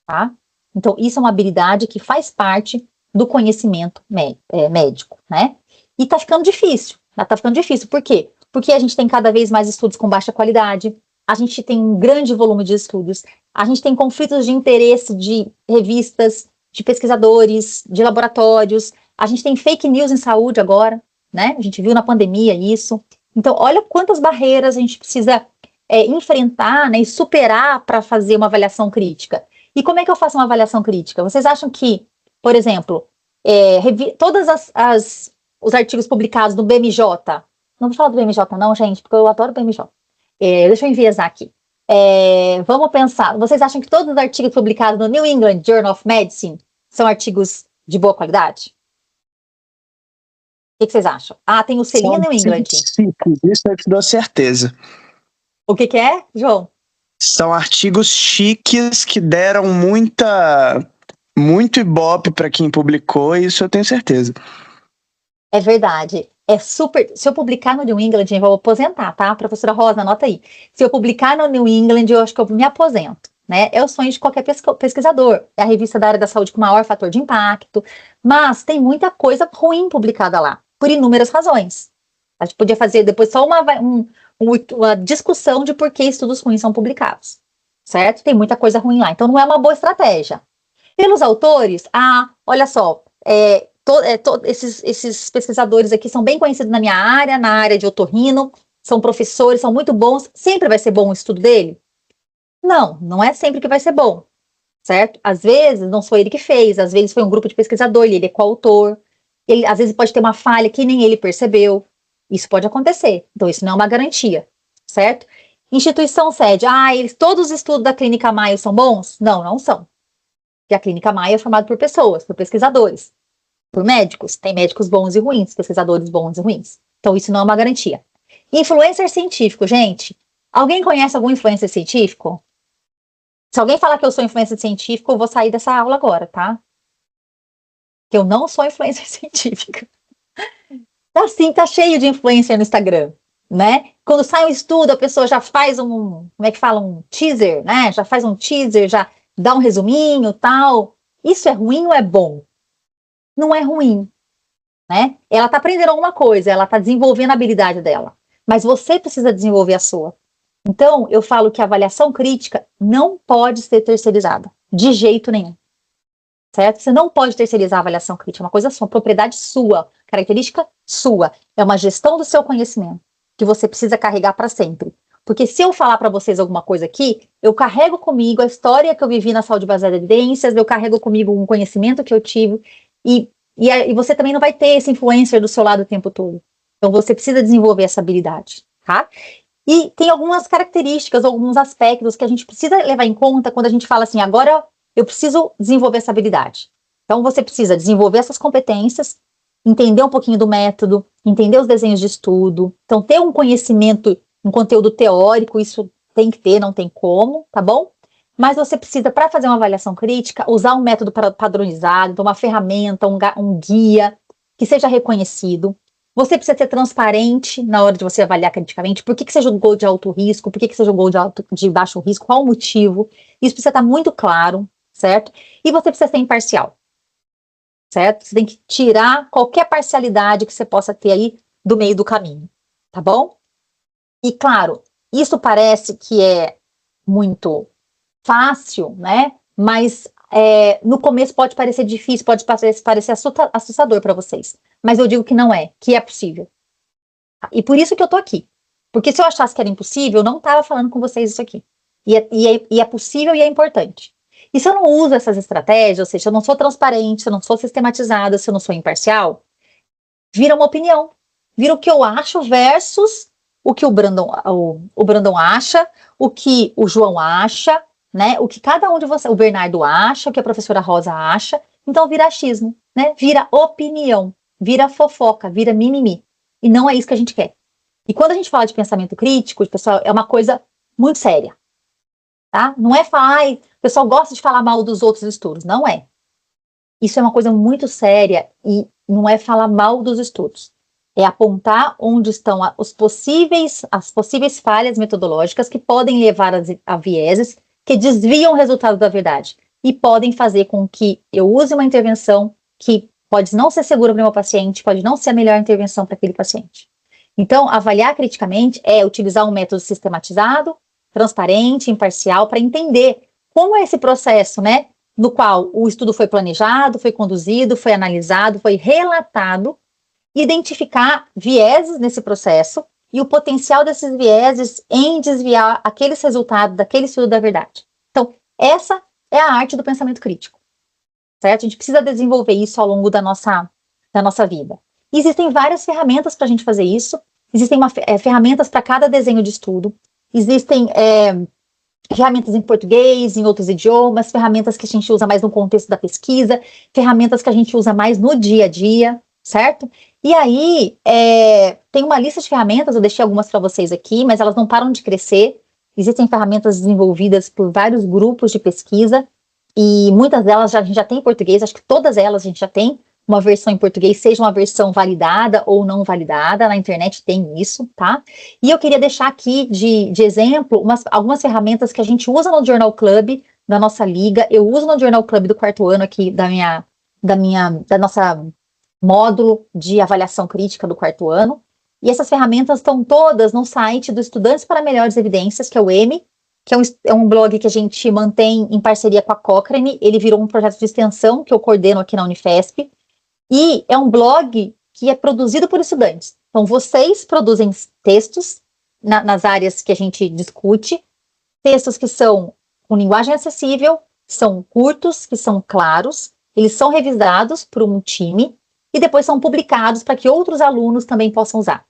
Tá? Então, isso é uma habilidade que faz parte do conhecimento médico, né? E tá ficando difícil. Tá ficando difícil. Por quê? Porque a gente tem cada vez mais estudos com baixa qualidade, a gente tem um grande volume de estudos, a gente tem conflitos de interesse de revistas, de pesquisadores, de laboratórios, a gente tem fake news em saúde agora, né? A gente viu na pandemia isso. Então, olha quantas barreiras a gente precisa enfrentar, né, e superar para fazer uma avaliação crítica. E como é que eu faço uma avaliação crítica? Vocês acham que, por exemplo, todas os artigos publicados no BMJ, não vou falar do BMJ não, gente, porque eu adoro o BMJ. Deixa eu enviesar aqui. Vamos pensar, vocês acham que todos os artigos publicados no New England Journal of Medicine são artigos de boa qualidade? O que vocês acham? Tem o selinho New England. Sim, isso eu te dou certeza. O que é, João? São artigos chiques que deram muito ibope para quem publicou, isso eu tenho certeza. É verdade. Se eu publicar no New England, eu vou aposentar, tá? Professora Rosa, anota aí. Se eu publicar no New England, eu acho que eu me aposento, né? É o sonho de qualquer pesquisador. É a revista da área da saúde com maior fator de impacto, mas tem muita coisa ruim publicada lá, por inúmeras razões. A gente podia fazer depois só uma discussão de por que estudos ruins são publicados, certo? Tem muita coisa ruim lá, então não é uma boa estratégia. Pelos autores, olha só, esses pesquisadores aqui são bem conhecidos na minha área, na área de otorrino, são professores, são muito bons, sempre vai ser bom o estudo dele? Não é sempre que vai ser bom, certo? Às vezes não foi ele que fez, às vezes foi um grupo de pesquisador, ele é coautor, às vezes pode ter uma falha que nem ele percebeu, isso pode acontecer, então isso não é uma garantia, certo? Instituição sede, todos os estudos da Clínica Mayo são bons? Não são, porque a Clínica Mayo é formada por pessoas, por pesquisadores, por médicos, tem médicos bons e ruins, pesquisadores bons e ruins. Então, isso não é uma garantia. Influencer científico, gente. Alguém conhece algum influencer científico? Se alguém falar que eu sou influencer científico, eu vou sair dessa aula agora, tá? Que eu não sou influencer científica. Tá cheio de influencer no Instagram, né? Quando sai um estudo, a pessoa já faz um teaser, né? Já faz um teaser, já dá um resuminho, tal. Isso é ruim ou é bom? Não é ruim, né? Ela está aprendendo alguma coisa, ela está desenvolvendo a habilidade dela, mas você precisa desenvolver a sua. Então, eu falo que a avaliação crítica não pode ser terceirizada, de jeito nenhum, certo? Você não pode terceirizar a avaliação crítica, é uma coisa sua, propriedade sua, característica sua, é uma gestão do seu conhecimento, que você precisa carregar para sempre. Porque se eu falar para vocês alguma coisa aqui, eu carrego comigo a história que eu vivi na saúde baseada em evidências, eu carrego comigo um conhecimento que eu tive, e você também não vai ter esse influencer do seu lado o tempo todo. Então, você precisa desenvolver essa habilidade, tá? E tem algumas características, alguns aspectos que a gente precisa levar em conta quando a gente fala assim, agora eu preciso desenvolver essa habilidade. Então, você precisa desenvolver essas competências, entender um pouquinho do método, entender os desenhos de estudo, então ter um conhecimento, um conteúdo teórico, isso tem que ter, não tem como, tá bom? Mas você precisa, para fazer uma avaliação crítica, usar um método padronizado, então uma ferramenta, um guia que seja reconhecido. Você precisa ser transparente na hora de você avaliar criticamente. Por que você jogou de alto risco? Por que você jogou de baixo risco? Qual o motivo? Isso precisa estar muito claro, certo? E você precisa ser imparcial, certo? Você tem que tirar qualquer parcialidade que você possa ter aí do meio do caminho, tá bom? E claro, isso parece que é muito fácil, né? Mas no começo pode parecer difícil, pode parecer assustador para vocês. Mas eu digo que não é, que é possível. E por isso que eu tô aqui. Porque se eu achasse que era impossível, eu não estava falando com vocês isso aqui. E é possível e é importante. E se eu não uso essas estratégias, ou seja, se eu não sou transparente, se eu não sou sistematizada, se eu não sou imparcial, vira uma opinião. Vira o que eu acho versus o que o Brandon acha, o que o João acha, né? O que cada um de vocês, o Bernardo acha, o que a professora Rosa acha. Então vira achismo, né? Vira opinião, vira fofoca, vira mimimi. E não é isso que a gente quer. E quando a gente fala de pensamento crítico, pessoal, é uma coisa muito séria. Tá? Não é falar, o pessoal gosta de falar mal dos outros estudos. Não é. Isso é uma coisa muito séria e não é falar mal dos estudos. É apontar onde estão as possíveis falhas metodológicas que podem levar a vieses que desviam o resultado da verdade e podem fazer com que eu use uma intervenção que pode não ser segura para o meu paciente, pode não ser a melhor intervenção para aquele paciente. Então, avaliar criticamente é utilizar um método sistematizado, transparente, imparcial, para entender como é esse processo, né, no qual o estudo foi planejado, foi conduzido, foi analisado, foi relatado, identificar vieses nesse processo e o potencial desses vieses em desviar aqueles resultados daquele estudo da verdade. Então, essa é a arte do pensamento crítico, certo? A gente precisa desenvolver isso ao longo da nossa vida. E existem várias ferramentas para a gente fazer isso, existem ferramentas para cada desenho de estudo, existem ferramentas em português, em outros idiomas, ferramentas que a gente usa mais no contexto da pesquisa, ferramentas que a gente usa mais no dia a dia, certo? E aí, tem uma lista de ferramentas, eu deixei algumas para vocês aqui, mas elas não param de crescer. Existem ferramentas desenvolvidas por vários grupos de pesquisa, e muitas delas a gente já tem em português, acho que todas elas a gente já tem uma versão em português, seja uma versão validada ou não validada, na internet tem isso, tá? E eu queria deixar aqui de exemplo algumas ferramentas que a gente usa no Journal Club da nossa liga, eu uso no Journal Club do quarto ano aqui da nossa módulo de avaliação crítica do quarto ano, e essas ferramentas estão todas no site do Estudantes para Melhores Evidências, que é o EME, que é um blog que a gente mantém em parceria com a Cochrane. Ele virou um projeto de extensão que eu coordeno aqui na Unifesp, e é um blog que é produzido por estudantes. Então, vocês produzem textos nas áreas que a gente discute, textos que são com linguagem acessível, são curtos, que são claros, eles são revisados por um time, e depois são publicados para que outros alunos também possam usar.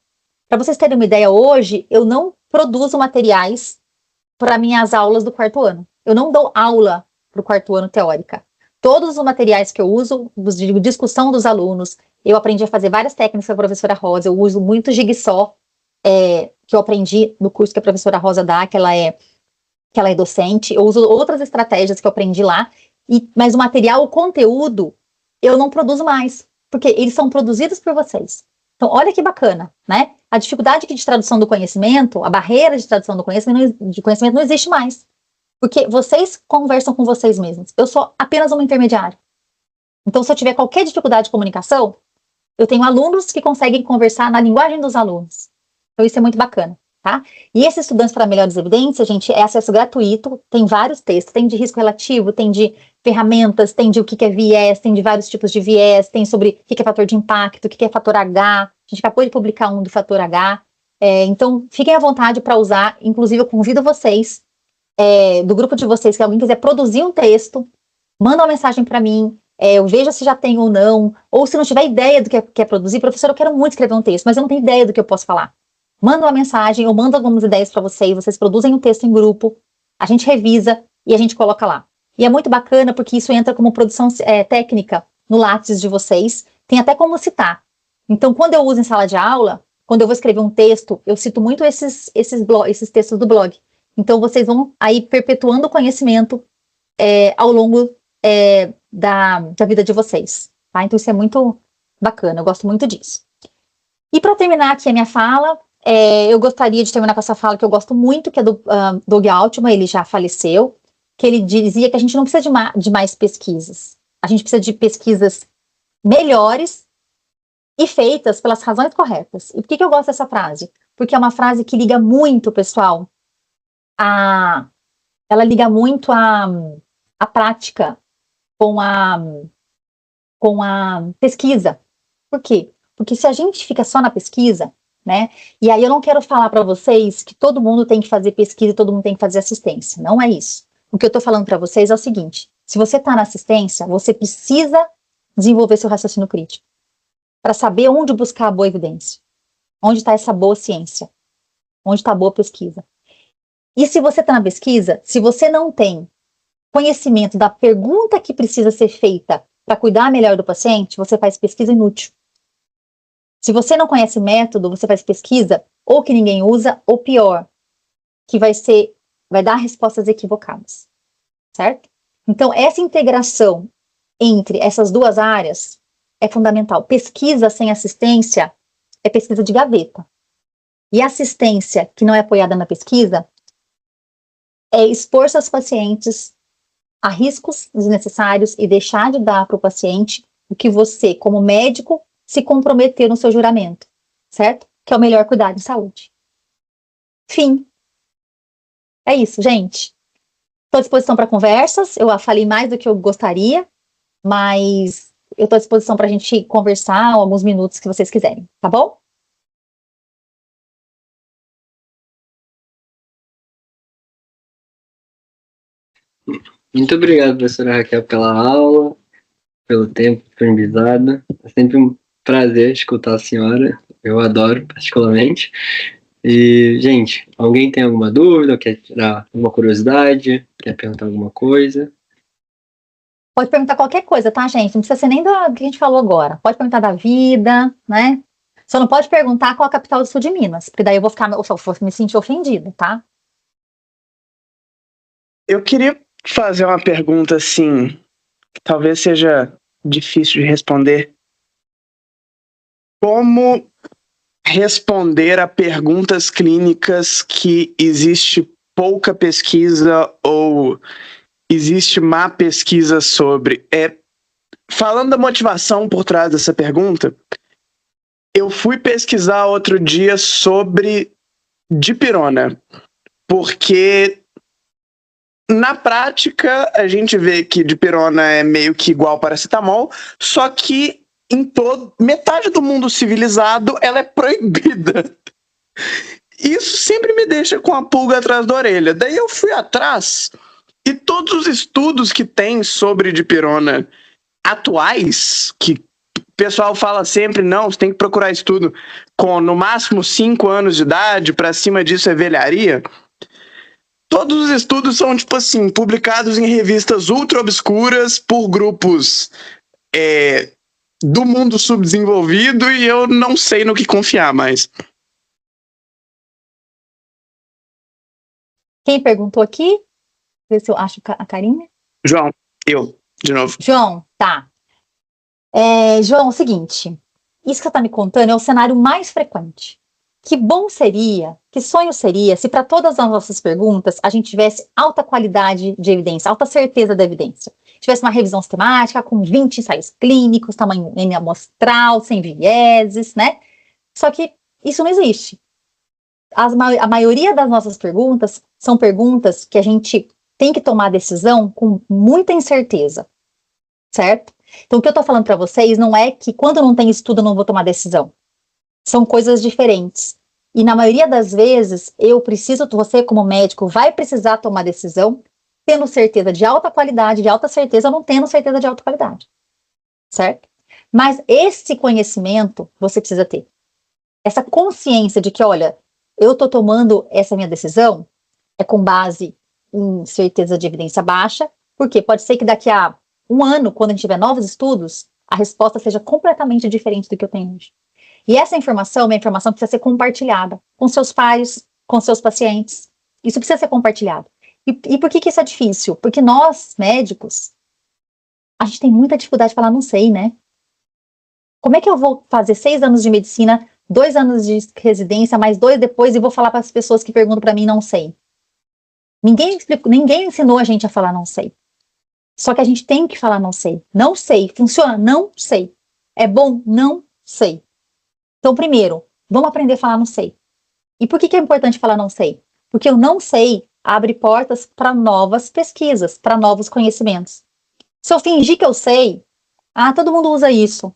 Para vocês terem uma ideia, hoje eu não produzo materiais para minhas aulas do quarto ano. Eu não dou aula para o quarto ano teórica. Todos os materiais que eu uso, de discussão dos alunos, eu aprendi a fazer várias técnicas com a professora Rosa, eu uso muito Jigsaw, que eu aprendi no curso que a professora Rosa dá, que ela é docente, eu uso outras estratégias que eu aprendi lá, mas o material, o conteúdo, eu não produzo mais, porque eles são produzidos por vocês. Então, olha que bacana, né? A dificuldade de tradução do conhecimento, a barreira de tradução do conhecimento não existe mais. Porque vocês conversam com vocês mesmos. Eu sou apenas uma intermediária. Então, se eu tiver qualquer dificuldade de comunicação, eu tenho alunos que conseguem conversar na linguagem dos alunos. Então, isso é muito bacana, tá? E esses Estudantes para Melhores Evidências, gente, é acesso gratuito, tem vários textos, tem de risco relativo, tem de ferramentas, tem de o que é viés, tem de vários tipos de viés, tem sobre o que é fator de impacto, o que é fator H. A gente acabou de publicar um do fator H. Então, fiquem à vontade para usar. Inclusive, eu convido vocês, do grupo de vocês, que alguém quiser produzir um texto, manda uma mensagem para mim, eu vejo se já tem ou não, ou se não tiver ideia do que é produzir, professor, eu quero muito escrever um texto, mas eu não tenho ideia do que eu posso falar. mando uma mensagem, eu mando algumas ideias para vocês produzem um texto em grupo, a gente revisa e a gente coloca lá. E é muito bacana porque isso entra como produção técnica no Lattes de vocês, tem até como citar. Então, quando eu uso em sala de aula, quando eu vou escrever um texto, eu cito muito esses textos do blog. Então, vocês vão aí perpetuando o conhecimento ao longo da vida de vocês. Tá? Então, isso é muito bacana, eu gosto muito disso. E para terminar aqui a minha fala, eu gostaria de terminar com essa fala que eu gosto muito, que é do Doug Altman, ele já faleceu, que ele dizia que a gente não precisa de mais pesquisas. A gente precisa de pesquisas melhores e feitas pelas razões corretas. E por que eu gosto dessa frase? Porque é uma frase que liga muito, pessoal, ela liga muito a prática com a pesquisa. Por quê? Porque se a gente fica só na pesquisa, né? E aí eu não quero falar para vocês que todo mundo tem que fazer pesquisa e todo mundo tem que fazer assistência. Não é isso. O que eu estou falando para vocês é o seguinte: se você está na assistência, você precisa desenvolver seu raciocínio crítico para saber onde buscar a boa evidência, onde está essa boa ciência, onde está a boa pesquisa. E se você está na pesquisa, se você não tem conhecimento da pergunta que precisa ser feita para cuidar melhor do paciente, você faz pesquisa inútil. Se você não conhece método, você faz pesquisa ou que ninguém usa, ou pior, que vai dar respostas equivocadas, certo? Então, essa integração entre essas duas áreas é fundamental. Pesquisa sem assistência é pesquisa de gaveta. E assistência que não é apoiada na pesquisa é expor seus pacientes a riscos desnecessários e deixar de dar para o paciente o que você, como médico, se comprometeu no seu juramento, certo? Que é o melhor cuidado em saúde. Fim. É isso, gente. Estou à disposição para conversas. Eu falei mais do que eu gostaria, mas eu estou à disposição para a gente conversar alguns minutos que vocês quiserem, tá bom? Muito obrigado, professora Raquel, pela aula, pelo tempo disponibilizado. É sempre um prazer escutar a senhora. Eu adoro, particularmente. E, gente, alguém tem alguma dúvida, quer tirar alguma curiosidade, quer perguntar alguma coisa? Pode perguntar qualquer coisa, tá, gente? Não precisa ser nem do que a gente falou agora. Pode perguntar da vida, né? Só não pode perguntar qual a capital do sul de Minas, porque daí eu vou me sentir ofendida, tá? Eu queria fazer uma pergunta assim, que talvez seja difícil de responder. Como responder a perguntas clínicas que existe pouca pesquisa ou existe má pesquisa sobre? Falando da motivação por trás dessa pergunta, eu fui pesquisar outro dia sobre dipirona, porque na prática a gente vê que dipirona é meio que igual paracetamol, só que metade do mundo civilizado ela é proibida. Isso sempre me deixa com a pulga atrás da orelha. Daí eu fui atrás e todos os estudos que tem sobre dipirona atuais, que o pessoal fala sempre, não, você tem que procurar estudo com no máximo 5 anos de idade, para cima disso é velharia. Todos os estudos são, tipo assim, publicados em revistas ultra obscuras por grupos do mundo subdesenvolvido e eu não sei no que confiar mais. Quem perguntou aqui? Ver se eu acho a Karine. João, eu, de novo. João, tá. João, é o seguinte, isso que você está me contando é o cenário mais frequente. Que bom seria, que sonho seria, se para todas as nossas perguntas a gente tivesse alta qualidade de evidência, alta certeza da evidência. Tivesse uma revisão sistemática com 20 ensaios clínicos, tamanho N amostral, sem vieses, né? Só que isso não existe. A maioria das nossas perguntas são perguntas que a gente tem que tomar decisão com muita incerteza, certo? Então, o que eu estou falando para vocês não é que quando não tem estudo eu não vou tomar decisão. São coisas diferentes. E na maioria das vezes, você como médico vai precisar tomar decisão tendo certeza de alta qualidade, de alta certeza, ou não tendo certeza de alta qualidade. Certo? Mas esse conhecimento você precisa ter. Essa consciência de que, olha, eu estou tomando essa minha decisão com base em certeza de evidência baixa, porque pode ser que daqui a um ano, quando a gente tiver novos estudos, a resposta seja completamente diferente do que eu tenho hoje. E essa informação é uma informação que precisa ser compartilhada com seus pares, com seus pacientes. Isso precisa ser compartilhado. E por que isso é difícil? Porque nós, médicos, a gente tem muita dificuldade de falar não sei, né? Como é que eu vou fazer 6 anos de medicina, 2 anos de residência, mais 2 depois, e vou falar para as pessoas que perguntam para mim não sei? Ninguém ensinou a gente a falar não sei. Só que a gente tem que falar não sei. Não sei. Funciona? Não sei. É bom? Não sei. Então, primeiro, vamos aprender a falar não sei. E por que é importante falar não sei? Porque o não sei abre portas para novas pesquisas, para novos conhecimentos. Se eu fingir que eu sei, todo mundo usa isso.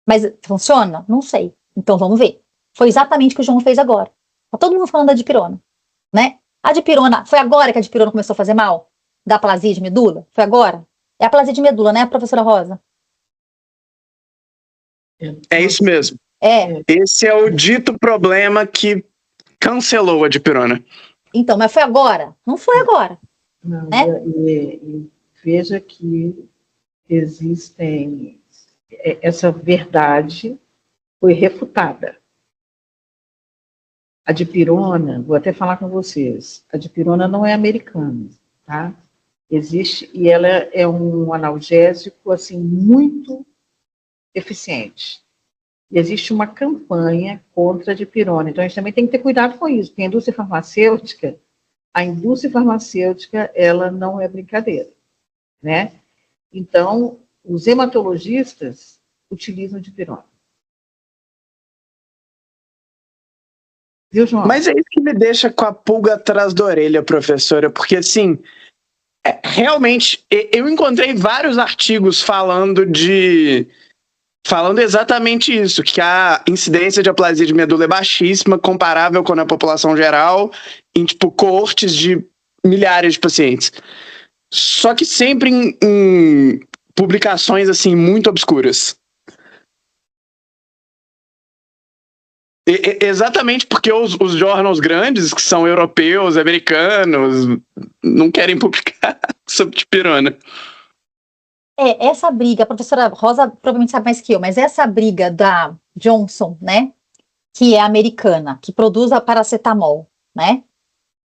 Mas funciona? Não sei. Então vamos ver. Foi exatamente o que o João fez agora. Tá todo mundo falando da dipirona, né? A dipirona, foi agora que a dipirona começou a fazer mal? Da aplasia de medula? Foi agora? É a aplasia de medula, né, professora Rosa? É isso mesmo. Esse é o dito problema que cancelou a dipirona. Então, mas foi agora? Não foi agora. Não, né? e veja que existem... Essa verdade foi refutada. A dipirona, vou até falar com vocês, a dipirona não é americana, tá? Existe, e ela é um analgésico, assim, muito eficiente. E existe uma campanha contra a dipirona, então a gente também tem que ter cuidado com isso, porque a indústria farmacêutica, ela não é brincadeira, né? Então, os hematologistas utilizam dipirona. Viu, João? Mas é isso que me deixa com a pulga atrás da orelha, professora, porque assim, realmente, eu encontrei vários artigos falando exatamente isso, que a incidência de aplasia de medula é baixíssima, comparável com a população geral, em tipo coortes de milhares de pacientes. Só que sempre em publicações assim muito obscuras. Exatamente porque os jornais grandes, que são europeus, americanos, não querem publicar sobre dipirona. Essa briga, a professora Rosa provavelmente sabe mais que eu, mas essa briga da Johnson, né, que é americana, que produz a paracetamol, né,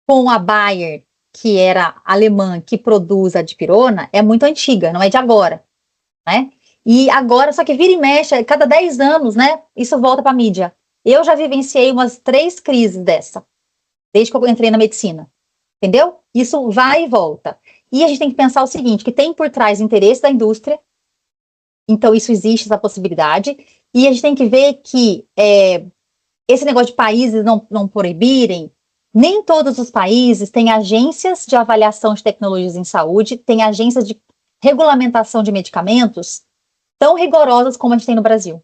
com a Bayer, que era alemã, que produz a dipirona, é muito antiga, não é de agora, né? E agora, só que vira e mexe, cada 10 anos, né, isso volta para a mídia. Eu já vivenciei umas 3 crises dessa, desde que eu entrei na medicina, entendeu? Isso vai e volta. E a gente tem que pensar o seguinte, que tem por trás interesse da indústria, então isso existe, essa possibilidade, e a gente tem que ver que esse negócio de países não proibirem, nem todos os países têm agências de avaliação de tecnologias em saúde, têm agências de regulamentação de medicamentos tão rigorosas como a gente tem no Brasil.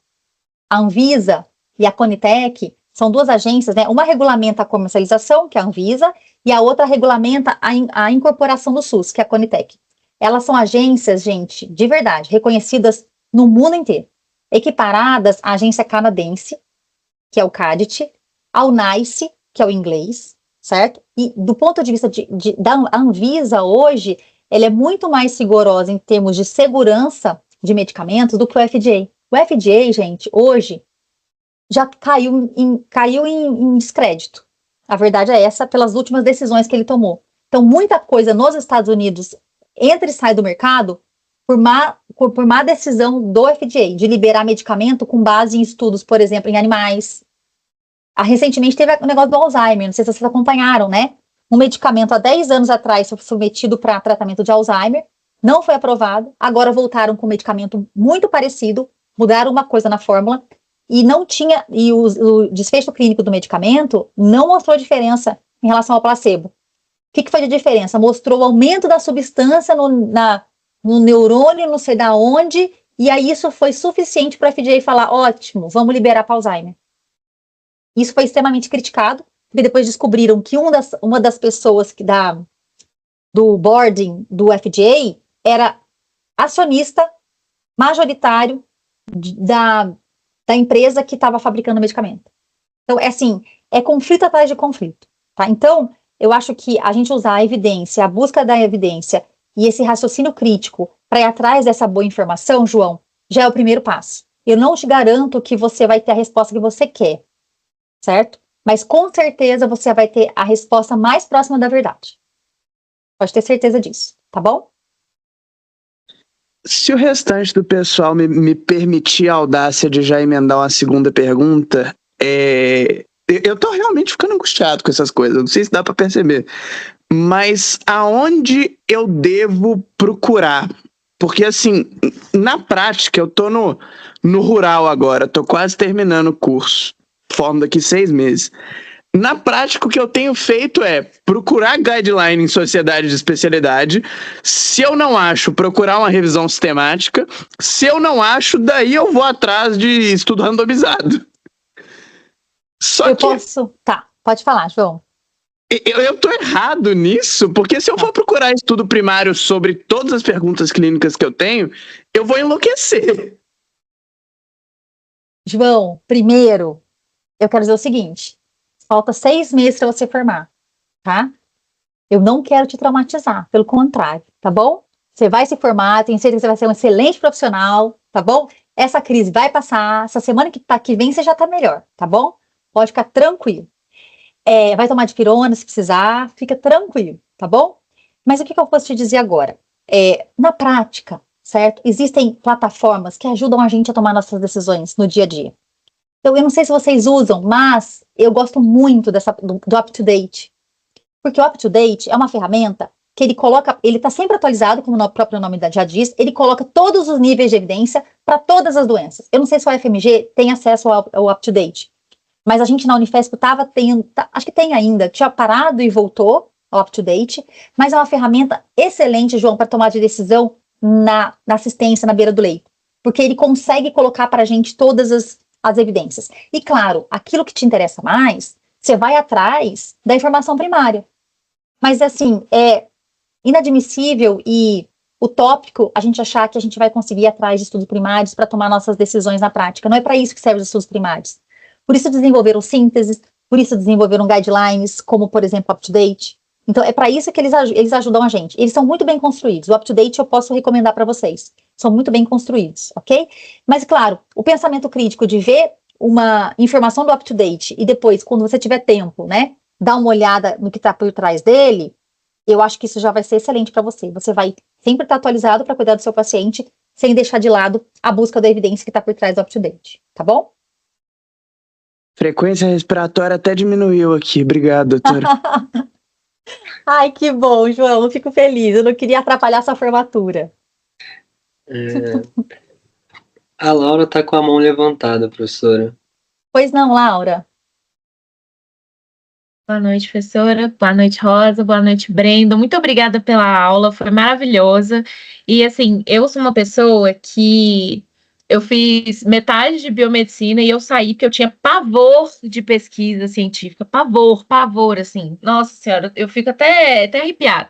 A Anvisa e a Conitec são 2 agências, né? Uma regulamenta a comercialização, que é a Anvisa, e a outra regulamenta a incorporação do SUS, que é a Conitec. Elas são agências, gente, de verdade, reconhecidas no mundo inteiro, equiparadas à agência canadense, que é o CADIT, ao NICE, que é o inglês, certo? E do ponto de vista da Anvisa hoje, ela é muito mais rigorosa em termos de segurança de medicamentos do que o FDA. O FDA, gente, hoje, já caiu em descrédito. A verdade é essa, pelas últimas decisões que ele tomou. Então, muita coisa nos Estados Unidos entra e sai do mercado por má decisão do FDA, de liberar medicamento com base em estudos, por exemplo, em animais. Recentemente teve o negócio do Alzheimer, não sei se vocês acompanharam, né? Um medicamento há 10 anos atrás foi submetido para tratamento de Alzheimer, não foi aprovado, agora voltaram com um medicamento muito parecido, mudaram uma coisa na fórmula, e não tinha, e o desfecho clínico do medicamento não mostrou diferença em relação ao placebo. O que foi de diferença? Mostrou o aumento da substância no neurônio, não sei da onde, e aí isso foi suficiente para a FDA falar, ótimo, vamos liberar para Alzheimer. Isso foi extremamente criticado, porque depois descobriram que uma das pessoas do boarding do FDA era acionista majoritário da empresa que estava fabricando o medicamento. Então, é conflito atrás de conflito, tá? Então, eu acho que a gente usar a evidência, a busca da evidência e esse raciocínio crítico para ir atrás dessa boa informação, João, já é o primeiro passo. Eu não te garanto que você vai ter a resposta que você quer, certo? Mas com certeza você vai ter a resposta mais próxima da verdade. Pode ter certeza disso, tá bom? Se o restante do pessoal me permitir a audácia de já emendar uma segunda pergunta, eu tô realmente ficando angustiado com essas coisas, não sei se dá para perceber. Mas aonde eu devo procurar? Porque, assim, na prática, eu tô no rural agora, tô quase terminando o curso, formo daqui 6 meses. Na prática, o que eu tenho feito é procurar guideline em sociedade de especialidade. Se eu não acho, procurar uma revisão sistemática. Se eu não acho, daí eu vou atrás de estudo randomizado. Tá, pode falar, João. Eu tô errado nisso, porque se eu for procurar estudo primário sobre todas as perguntas clínicas que eu tenho, eu vou enlouquecer. João, primeiro, eu quero dizer o seguinte. Falta 6 meses para você formar, tá? Eu não quero te traumatizar, pelo contrário, tá bom? Você vai se formar, tenho certeza que você vai ser um excelente profissional, tá bom? Essa crise vai passar, essa semana que vem você já tá melhor, tá bom? Pode ficar tranquilo. Vai tomar dipirona se precisar, fica tranquilo, tá bom? Mas o que eu posso te dizer agora? Na prática, certo? Existem plataformas que ajudam a gente a tomar nossas decisões no dia a dia. Então, eu não sei se vocês usam, mas eu gosto muito do UpToDate. Porque o UpToDate é uma ferramenta que ele está sempre atualizado, como o próprio nome já diz, ele coloca todos os níveis de evidência para todas as doenças. Eu não sei se o FMG tem acesso ao UpToDate, mas a gente na Unifesp acho que tem ainda, tinha parado e voltou ao UpToDate, mas é uma ferramenta excelente, João, para tomar de decisão na assistência, na beira do leito. Porque ele consegue colocar para a gente todas as evidências. E claro, aquilo que te interessa mais, você vai atrás da informação primária. Mas assim, é inadmissível e utópico a gente achar que a gente vai conseguir ir atrás de estudos primários para tomar nossas decisões na prática. Não é para isso que servem os estudos primários. Por isso desenvolveram sínteses, por isso desenvolveram guidelines, como por exemplo o UpToDate. Então é para isso que eles ajudam a gente. Eles são muito bem construídos. O UpToDate eu posso recomendar para vocês. São muito bem construídos, ok? Mas, claro, o pensamento crítico de ver uma informação do UpToDate e depois, quando você tiver tempo, né, dar uma olhada no que está por trás dele, eu acho que isso já vai ser excelente para você. Você vai sempre estar atualizado para cuidar do seu paciente, sem deixar de lado a busca da evidência que está por trás do UpToDate, tá bom? Frequência respiratória até diminuiu aqui. Obrigado, doutora. Ai, que bom, João. Eu fico feliz. Eu não queria atrapalhar sua formatura. A Laura tá com a mão levantada, professora. Pois não, Laura. Boa noite, professora. Boa noite, Rosa. Boa noite, Brendo. Muito obrigada pela aula, foi maravilhosa. E, assim, eu sou uma pessoa que eu fiz metade de biomedicina e eu saí porque eu tinha pavor de pesquisa científica. Pavor, assim. Nossa Senhora, eu fico até arrepiada.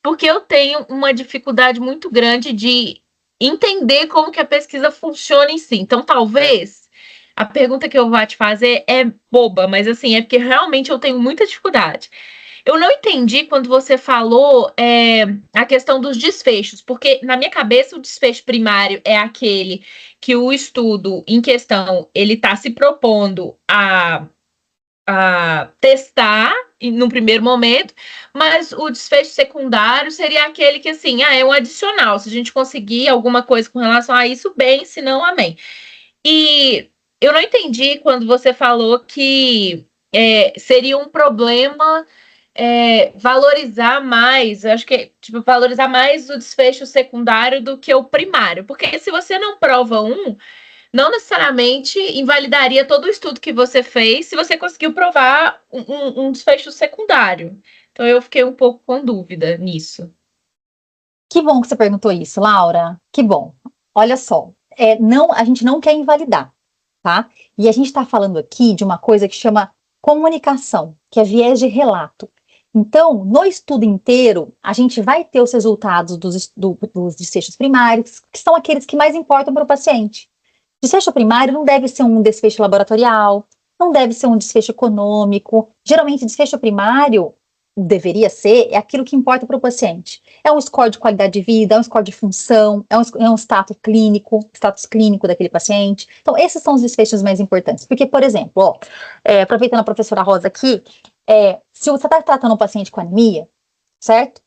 Porque eu tenho uma dificuldade muito grande de entender como que a pesquisa funciona em si. Então, talvez a pergunta que eu vou te fazer é boba, mas assim, é porque realmente eu tenho muita dificuldade. Eu não entendi quando você falou a questão dos desfechos, porque na minha cabeça o desfecho primário é aquele que o estudo em questão, ele está se propondo a testar no primeiro momento, mas o desfecho secundário seria aquele que, assim, é um adicional. Se a gente conseguir alguma coisa com relação a isso, bem, se não, amém. E eu não entendi quando você falou que seria um problema valorizar mais, acho que valorizar mais o desfecho secundário do que o primário, porque se você não prova não necessariamente invalidaria todo o estudo que você fez se você conseguiu provar um desfecho secundário. Então eu fiquei um pouco com dúvida nisso. Que bom que você perguntou isso, Laura. Que bom. Olha só, a gente não quer invalidar, tá? E a gente está falando aqui de uma coisa que chama comunicação, que é viés de relato. Então, no estudo inteiro, a gente vai ter os resultados dos desfechos primários, que são aqueles que mais importam para o paciente. Desfecho primário não deve ser um desfecho laboratorial, não deve ser um desfecho econômico. Geralmente, desfecho primário deveria ser é aquilo que importa para o paciente. É um score de qualidade de vida, é um score de função, é um status clínico daquele paciente. Então, esses são os desfechos mais importantes. Porque, por exemplo, aproveitando a professora Rosa aqui, se você está tratando um paciente com anemia, certo?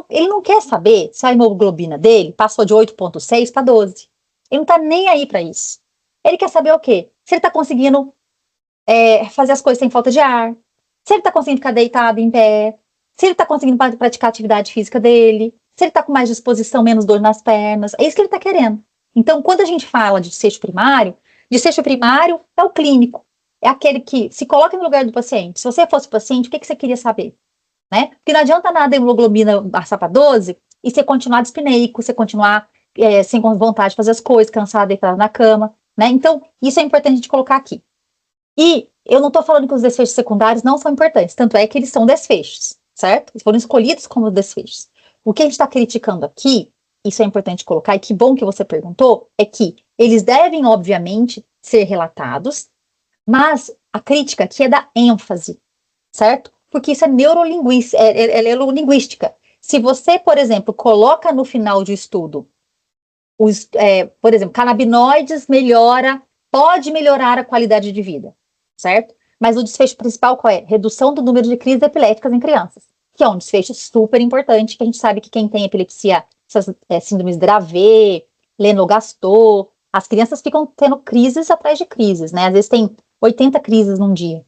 Ele não quer saber se a hemoglobina dele passou de 8,6 para 12. Ele não está nem aí para isso. Ele quer saber o quê? Se ele está conseguindo fazer as coisas sem falta de ar, se ele está conseguindo ficar deitado em pé, se ele está conseguindo praticar a atividade física dele, se ele está com mais disposição, menos dor nas pernas, é isso que ele está querendo. Então, quando a gente fala de desfecho primário é o clínico, é aquele que se coloca no lugar do paciente. Se você fosse paciente, o que você queria saber? Né? Porque não adianta nada a hemoglobina passar para 12 e você continuar dispneico, você continuar sem vontade de fazer as coisas, cansado, deitado na cama, né? Então, isso é importante a gente colocar aqui. E eu não estou falando que os desfechos secundários não são importantes, tanto é que eles são desfechos, certo? Eles foram escolhidos como desfechos. O que a gente está criticando aqui, isso é importante colocar, e que bom que você perguntou, é que eles devem, obviamente, ser relatados, mas a crítica aqui é da ênfase, certo? Porque isso é neurolinguística. Se você, por exemplo, coloca no final de estudo, por exemplo, canabinoides pode melhorar a qualidade de vida, certo? Mas o desfecho principal qual é? Redução do número de crises epiléticas em crianças, que é um desfecho super importante, que a gente sabe que quem tem epilepsia, essas síndromes Dravet, Lennox-Gastaut, as crianças ficam tendo crises atrás de crises, né? Às vezes tem 80 crises num dia.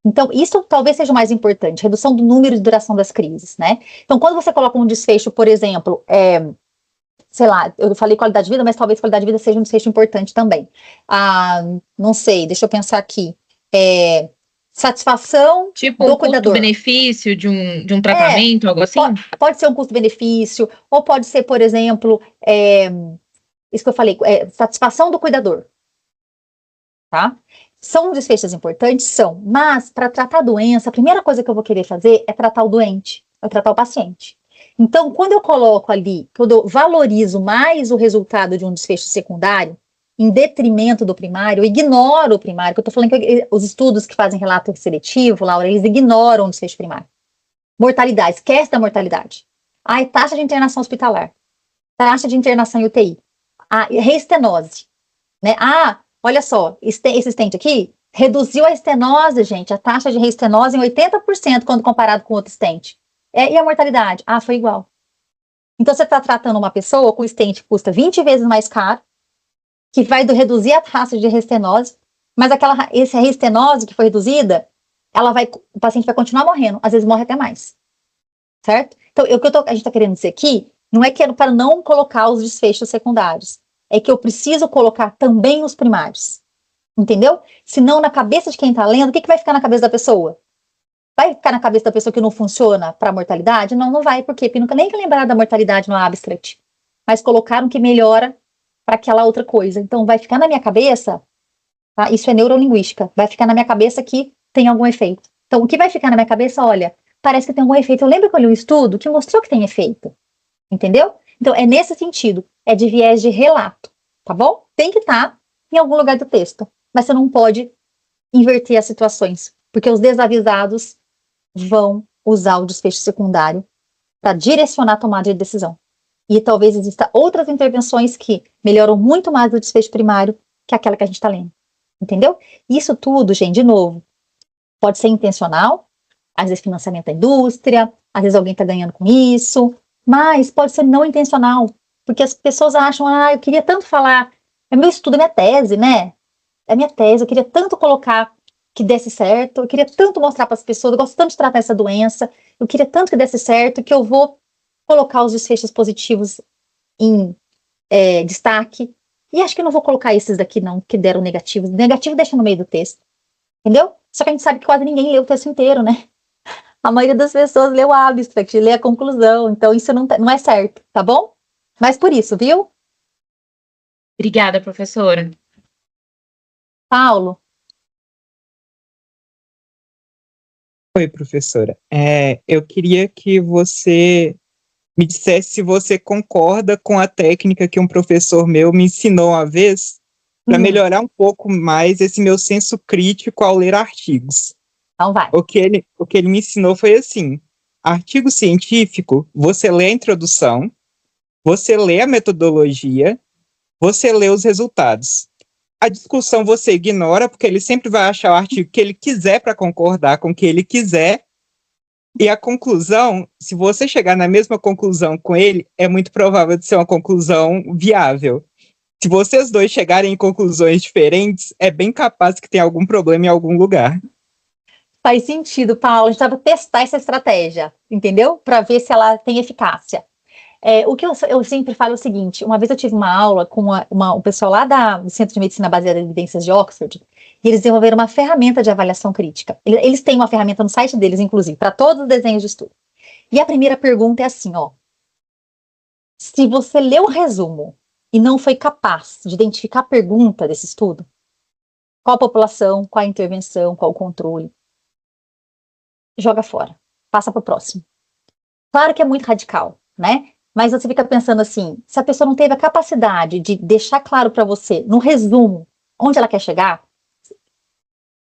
Então, isso talvez seja o mais importante, redução do número e duração das crises, né? Então, quando você coloca um desfecho, por exemplo, sei lá, eu falei qualidade de vida, mas talvez qualidade de vida seja um desfecho importante também. Não sei, deixa eu pensar aqui. Satisfação tipo do um cuidador. custo-benefício de um tratamento, algo assim? Pode ser um custo-benefício, ou pode ser, por exemplo, isso que eu falei, satisfação do cuidador. Tá? São desfechos importantes? São, mas para tratar a doença, a primeira coisa que eu vou querer fazer é tratar o doente, é tratar o paciente. Então, quando eu coloco ali, quando eu valorizo mais o resultado de um desfecho secundário, em detrimento do primário, eu ignoro o primário, que eu estou falando que os estudos que fazem relato seletivo, Laura, eles ignoram o desfecho primário. Mortalidade, esquece da mortalidade. Taxa de internação hospitalar, taxa de internação em UTI, reestenose, né? Olha só, esse stent aqui reduziu a estenose, gente, a taxa de reestenose em 80% quando comparado com outro stent. E a mortalidade? Foi igual. Então, você está tratando uma pessoa com stent que custa 20 vezes mais caro, que vai reduzir a taxa de reestenose, mas essa reestenose que foi reduzida, o paciente vai continuar morrendo, às vezes morre até mais. Certo? Então, o que a gente está querendo dizer aqui, não é que é para não colocar os desfechos secundários, é que eu preciso colocar também os primários. Entendeu? Senão, na cabeça de quem está lendo, o que vai ficar na cabeça da pessoa? Vai ficar na cabeça da pessoa que não funciona para a mortalidade? Não, não vai, porque nunca nem lembrar da mortalidade no abstract. Mas colocaram que melhora para aquela outra coisa. Então, vai ficar na minha cabeça, tá? Isso é neurolinguística, vai ficar na minha cabeça que tem algum efeito. Então, o que vai ficar na minha cabeça, olha, parece que tem algum efeito. Eu lembro que eu li um estudo que mostrou que tem efeito. Entendeu? Então, é nesse sentido, é de viés de relato, tá bom? Tem que estar em algum lugar do texto, mas você não pode inverter as situações, porque os desavisados vão usar o desfecho secundário para direcionar a tomada de decisão. E talvez exista outras intervenções que melhoram muito mais o desfecho primário que aquela que a gente está lendo. Entendeu? Isso tudo, gente, de novo, pode ser intencional, às vezes financiamento da indústria, às vezes alguém está ganhando com isso, mas pode ser não intencional, porque as pessoas acham, eu queria tanto falar, é meu estudo, é minha tese, né? É minha tese, eu queria tanto colocar que desse certo, eu queria tanto mostrar para as pessoas, eu gosto tanto de tratar essa doença, eu queria tanto que desse certo, que eu vou colocar os desfechos positivos em destaque, e acho que eu não vou colocar esses daqui não, que deram negativos. Negativo deixa no meio do texto, entendeu? Só que a gente sabe que quase ninguém lê o texto inteiro, né? A maioria das pessoas lê o abstract, lê a conclusão, então isso não é certo, tá bom? Mas por isso, viu? Obrigada, professora. Paulo? Oi, professora. Eu queria que você me dissesse se você concorda com a técnica que um professor meu me ensinou uma vez, para melhorar um pouco mais esse meu senso crítico ao ler artigos. Então vai. O que ele me ensinou foi assim: artigo científico, você lê a introdução, você lê a metodologia, você lê os resultados. A discussão você ignora, porque ele sempre vai achar o artigo que ele quiser para concordar com o que ele quiser. E a conclusão, se você chegar na mesma conclusão com ele, é muito provável de ser uma conclusão viável. Se vocês dois chegarem em conclusões diferentes, é bem capaz que tenha algum problema em algum lugar. Faz sentido, Paulo. A gente vai testar essa estratégia, entendeu? Para ver se ela tem eficácia. O que eu sempre falo é o seguinte: uma vez eu tive uma aula com o pessoal lá do Centro de Medicina Baseada em Evidências de Oxford, e eles desenvolveram uma ferramenta de avaliação crítica. Eles têm uma ferramenta no site deles, inclusive, para todos os desenhos de estudo. E a primeira pergunta é assim, ó: se você leu o resumo e não foi capaz de identificar a pergunta desse estudo, qual a população, qual a intervenção, qual o controle, joga fora, passa para o próximo. Claro que é muito radical, né? Mas você fica pensando assim, se a pessoa não teve a capacidade de deixar claro para você, no resumo, onde ela quer chegar,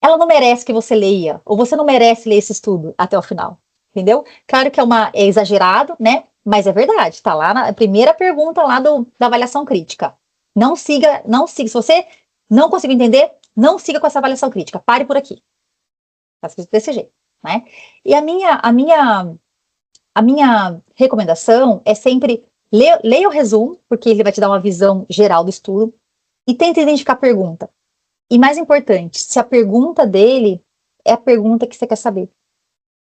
ela não merece que você leia, ou você não merece ler esse estudo até o final, entendeu? Claro que é exagerado, né? Mas é verdade, tá lá na primeira pergunta lá da avaliação crítica. Não siga, se você não conseguiu entender, não siga com essa avaliação crítica, pare por aqui. Tá escrito desse jeito, né? E a minha recomendação é sempre leia o resumo, porque ele vai te dar uma visão geral do estudo, e tenta identificar a pergunta. E mais importante, se a pergunta dele é a pergunta que você quer saber.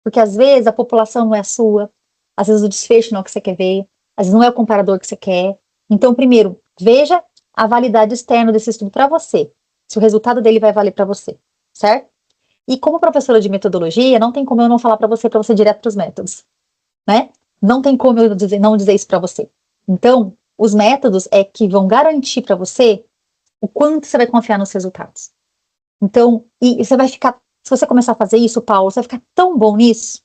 Porque às vezes a população não é a sua, às vezes o desfecho não é o que você quer ver, às vezes não é o comparador que você quer. Então, primeiro, veja a validade externa desse estudo para você, se o resultado dele vai valer para você, certo? E como professora de metodologia, não tem como eu não falar para você ir direto para os métodos. Né? Não tem como eu não dizer isso para você. Então, os métodos é que vão garantir para você o quanto você vai confiar nos resultados. Então, e você vai ficar, se você começar a fazer isso, Paulo, você vai ficar tão bom nisso,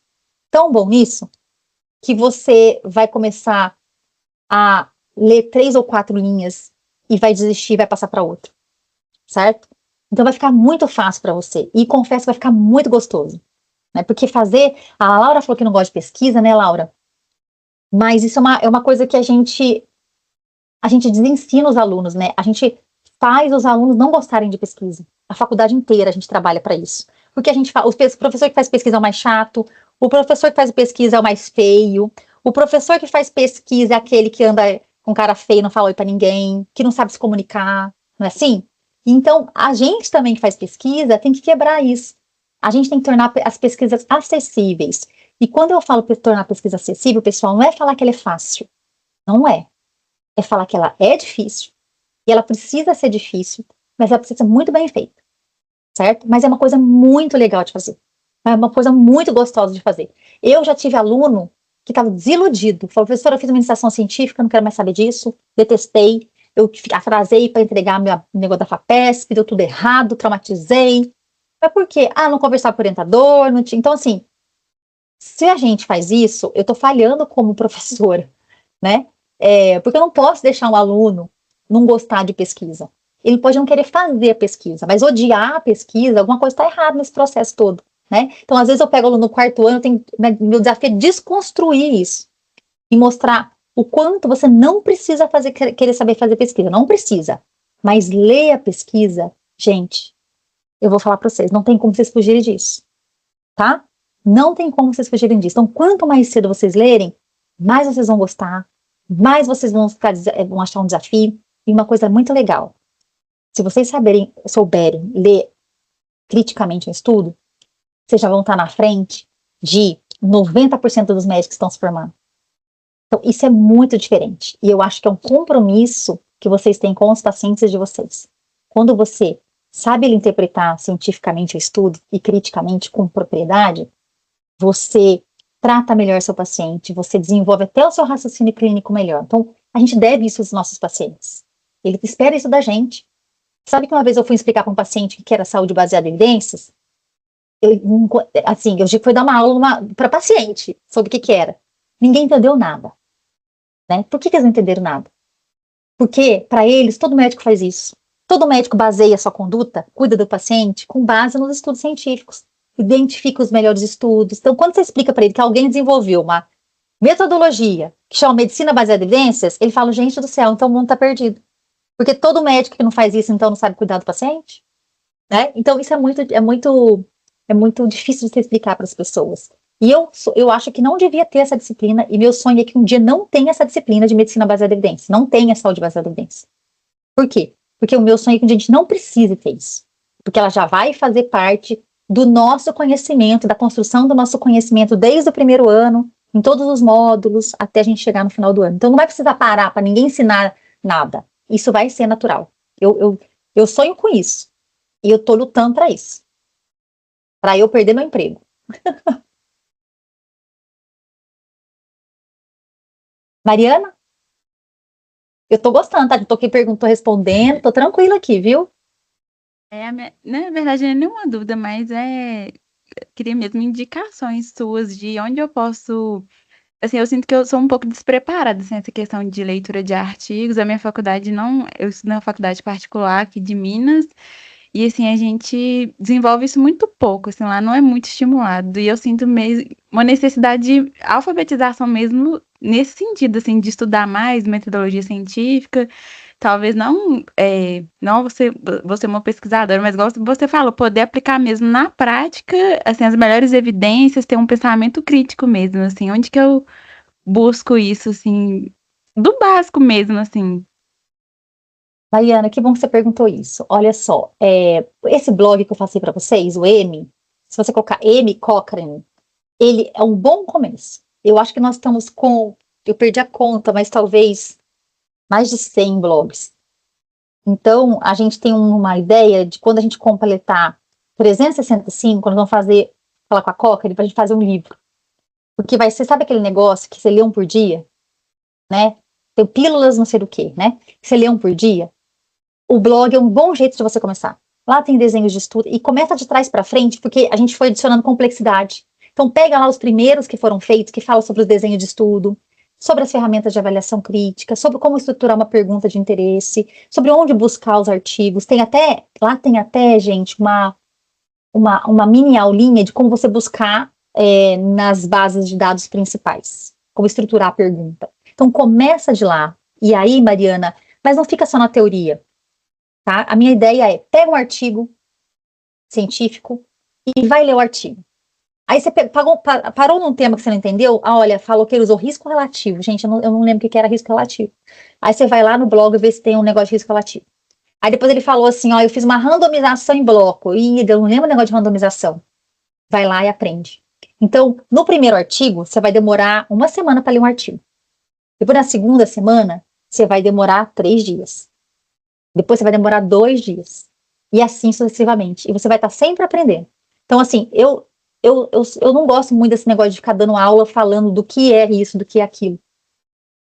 que você vai começar a ler 3 ou 4 linhas e vai desistir e vai passar para outra, certo? Então vai ficar muito fácil para você, e confesso que vai ficar muito gostoso. Né? Porque a Laura falou que não gosta de pesquisa, né, Laura? Mas isso é uma coisa que a gente desensina os alunos, né? A gente faz os alunos não gostarem de pesquisa. A faculdade inteira a gente trabalha para isso. Porque o professor que faz pesquisa é o mais chato, o professor que faz pesquisa é o mais feio, o professor que faz pesquisa é aquele que anda com cara feio, não fala oi para ninguém, que não sabe se comunicar, não é assim? Então, a gente também que faz pesquisa tem que quebrar isso. A gente tem que tornar as pesquisas acessíveis. E quando eu falo tornar a pesquisa acessível, pessoal, não é falar que ela é fácil. Não é. É falar que ela é difícil. E ela precisa ser difícil, mas ela precisa ser muito bem feita. Certo? Mas é uma coisa muito legal de fazer. É uma coisa muito gostosa de fazer. Eu já tive aluno que estava desiludido. Falou, professora, eu fiz uma iniciação científica, não quero mais saber disso. Detestei. Eu atrasei para entregar meu negócio da FAPESP, deu tudo errado, traumatizei. Mas por quê? Não conversava com o orientador, não tinha. Então, assim, se a gente faz isso, eu estou falhando como professora, né? Porque eu não posso deixar um aluno não gostar de pesquisa. Ele pode não querer fazer a pesquisa, mas odiar a pesquisa, alguma coisa está errada nesse processo todo, né? Então, às vezes eu pego o aluno no 4º ano, meu desafio é desconstruir isso e mostrar o quanto você não precisa querer saber fazer pesquisa, não precisa, mas ler a pesquisa, gente, eu vou falar para vocês, não tem como vocês fugirem disso, tá? Não tem como vocês fugirem disso. Então, quanto mais cedo vocês lerem, mais vocês vão gostar, mais vocês vão achar um desafio. E uma coisa muito legal, se vocês souberem ler criticamente um estudo, vocês já vão estar na frente de 90% dos médicos que estão se formando. Então, isso é muito diferente. E eu acho que é um compromisso que vocês têm com os pacientes de vocês. Quando você sabe interpretar cientificamente o estudo e criticamente com propriedade, você trata melhor seu paciente, você desenvolve até o seu raciocínio clínico melhor. Então, a gente deve isso aos nossos pacientes. Ele espera isso da gente. Sabe que uma vez eu fui explicar para um paciente que era saúde baseada em evidências? Eu fui dar uma aula para paciente sobre o que era. Ninguém entendeu nada. Né? Por que eles não entenderam nada? Porque, para eles, todo médico faz isso. Todo médico baseia sua conduta, cuida do paciente, com base nos estudos científicos. Identifica os melhores estudos. Então, quando você explica para ele que alguém desenvolveu uma metodologia que chama medicina baseada em evidências, ele fala, gente do céu, então o mundo está perdido. Porque todo médico que não faz isso, então, não sabe cuidar do paciente? Né? Então, isso é muito difícil de se explicar para as pessoas. E eu acho que não devia ter essa disciplina, e meu sonho é que um dia não tenha essa disciplina de medicina baseada em evidência, não tenha saúde baseada em evidência. Por quê? Porque o meu sonho é que a gente não precise ter isso. Porque ela já vai fazer parte do nosso conhecimento, da construção do nosso conhecimento desde o primeiro ano, em todos os módulos, até a gente chegar no final do ano. Então não vai precisar parar para ninguém ensinar nada. Isso vai ser natural. Eu sonho com isso. E eu estou lutando para isso. Para eu perder meu emprego. Mariana? Eu tô gostando, tá? Eu tô aqui tô respondendo, tô tranquila aqui, viu? Na verdade, não é nenhuma dúvida, mas queria mesmo indicações suas de onde eu posso. Assim, eu sinto que eu sou um pouco despreparada assim, nessa questão de leitura de artigos. A minha faculdade não. Eu estudo na faculdade particular aqui de Minas. E assim, a gente desenvolve isso muito pouco, assim, lá não é muito estimulado. E eu sinto mesmo uma necessidade de alfabetização mesmo nesse sentido, assim, de estudar mais metodologia científica. Talvez não você é uma pesquisadora, mas gosto você falou, poder aplicar mesmo na prática, assim, as melhores evidências, ter um pensamento crítico mesmo, assim, onde que eu busco isso, assim, do básico mesmo, assim. Mariana, que bom que você perguntou isso. Olha só, esse blog que eu passei para vocês, o M, se você colocar M Cochrane, ele é um bom começo. Eu acho que nós estamos eu perdi a conta, mas talvez mais de 100 blogs. Então, a gente tem uma ideia de quando a gente completar 365, nós vamos falar com a Cochrane para a gente fazer um livro. Porque vai ser, sabe aquele negócio que você lê um por dia? Né? Tem pílulas não sei do que, né? Que você lê um por dia. O blog é um bom jeito de você começar. Lá tem desenhos de estudo e começa de trás para frente, porque a gente foi adicionando complexidade. Então pega lá os primeiros que foram feitos, que falam sobre o desenho de estudo, sobre as ferramentas de avaliação crítica, sobre como estruturar uma pergunta de interesse, sobre onde buscar os artigos. Lá tem até, gente, uma mini aulinha de como você buscar nas bases de dados principais, como estruturar a pergunta. Então começa de lá. E aí, Mariana, mas não fica só na teoria. Tá? A minha ideia é, pega um artigo científico e vai ler o artigo. Aí você parou num tema que você não entendeu, olha, falou que ele usou risco relativo. Gente, eu não lembro o que era risco relativo. Aí você vai lá no blog e vê se tem um negócio de risco relativo. Aí depois ele falou assim, eu fiz uma randomização em bloco. E eu não lembro o negócio de randomização. Vai lá e aprende. Então, no primeiro artigo, você vai demorar 1 semana para ler um artigo. Depois, na segunda semana, você vai demorar 3 dias. Depois você vai demorar 2 dias. E assim sucessivamente. E você vai estar sempre aprendendo. Então, assim, eu não gosto muito desse negócio de ficar dando aula falando do que é isso, do que é aquilo.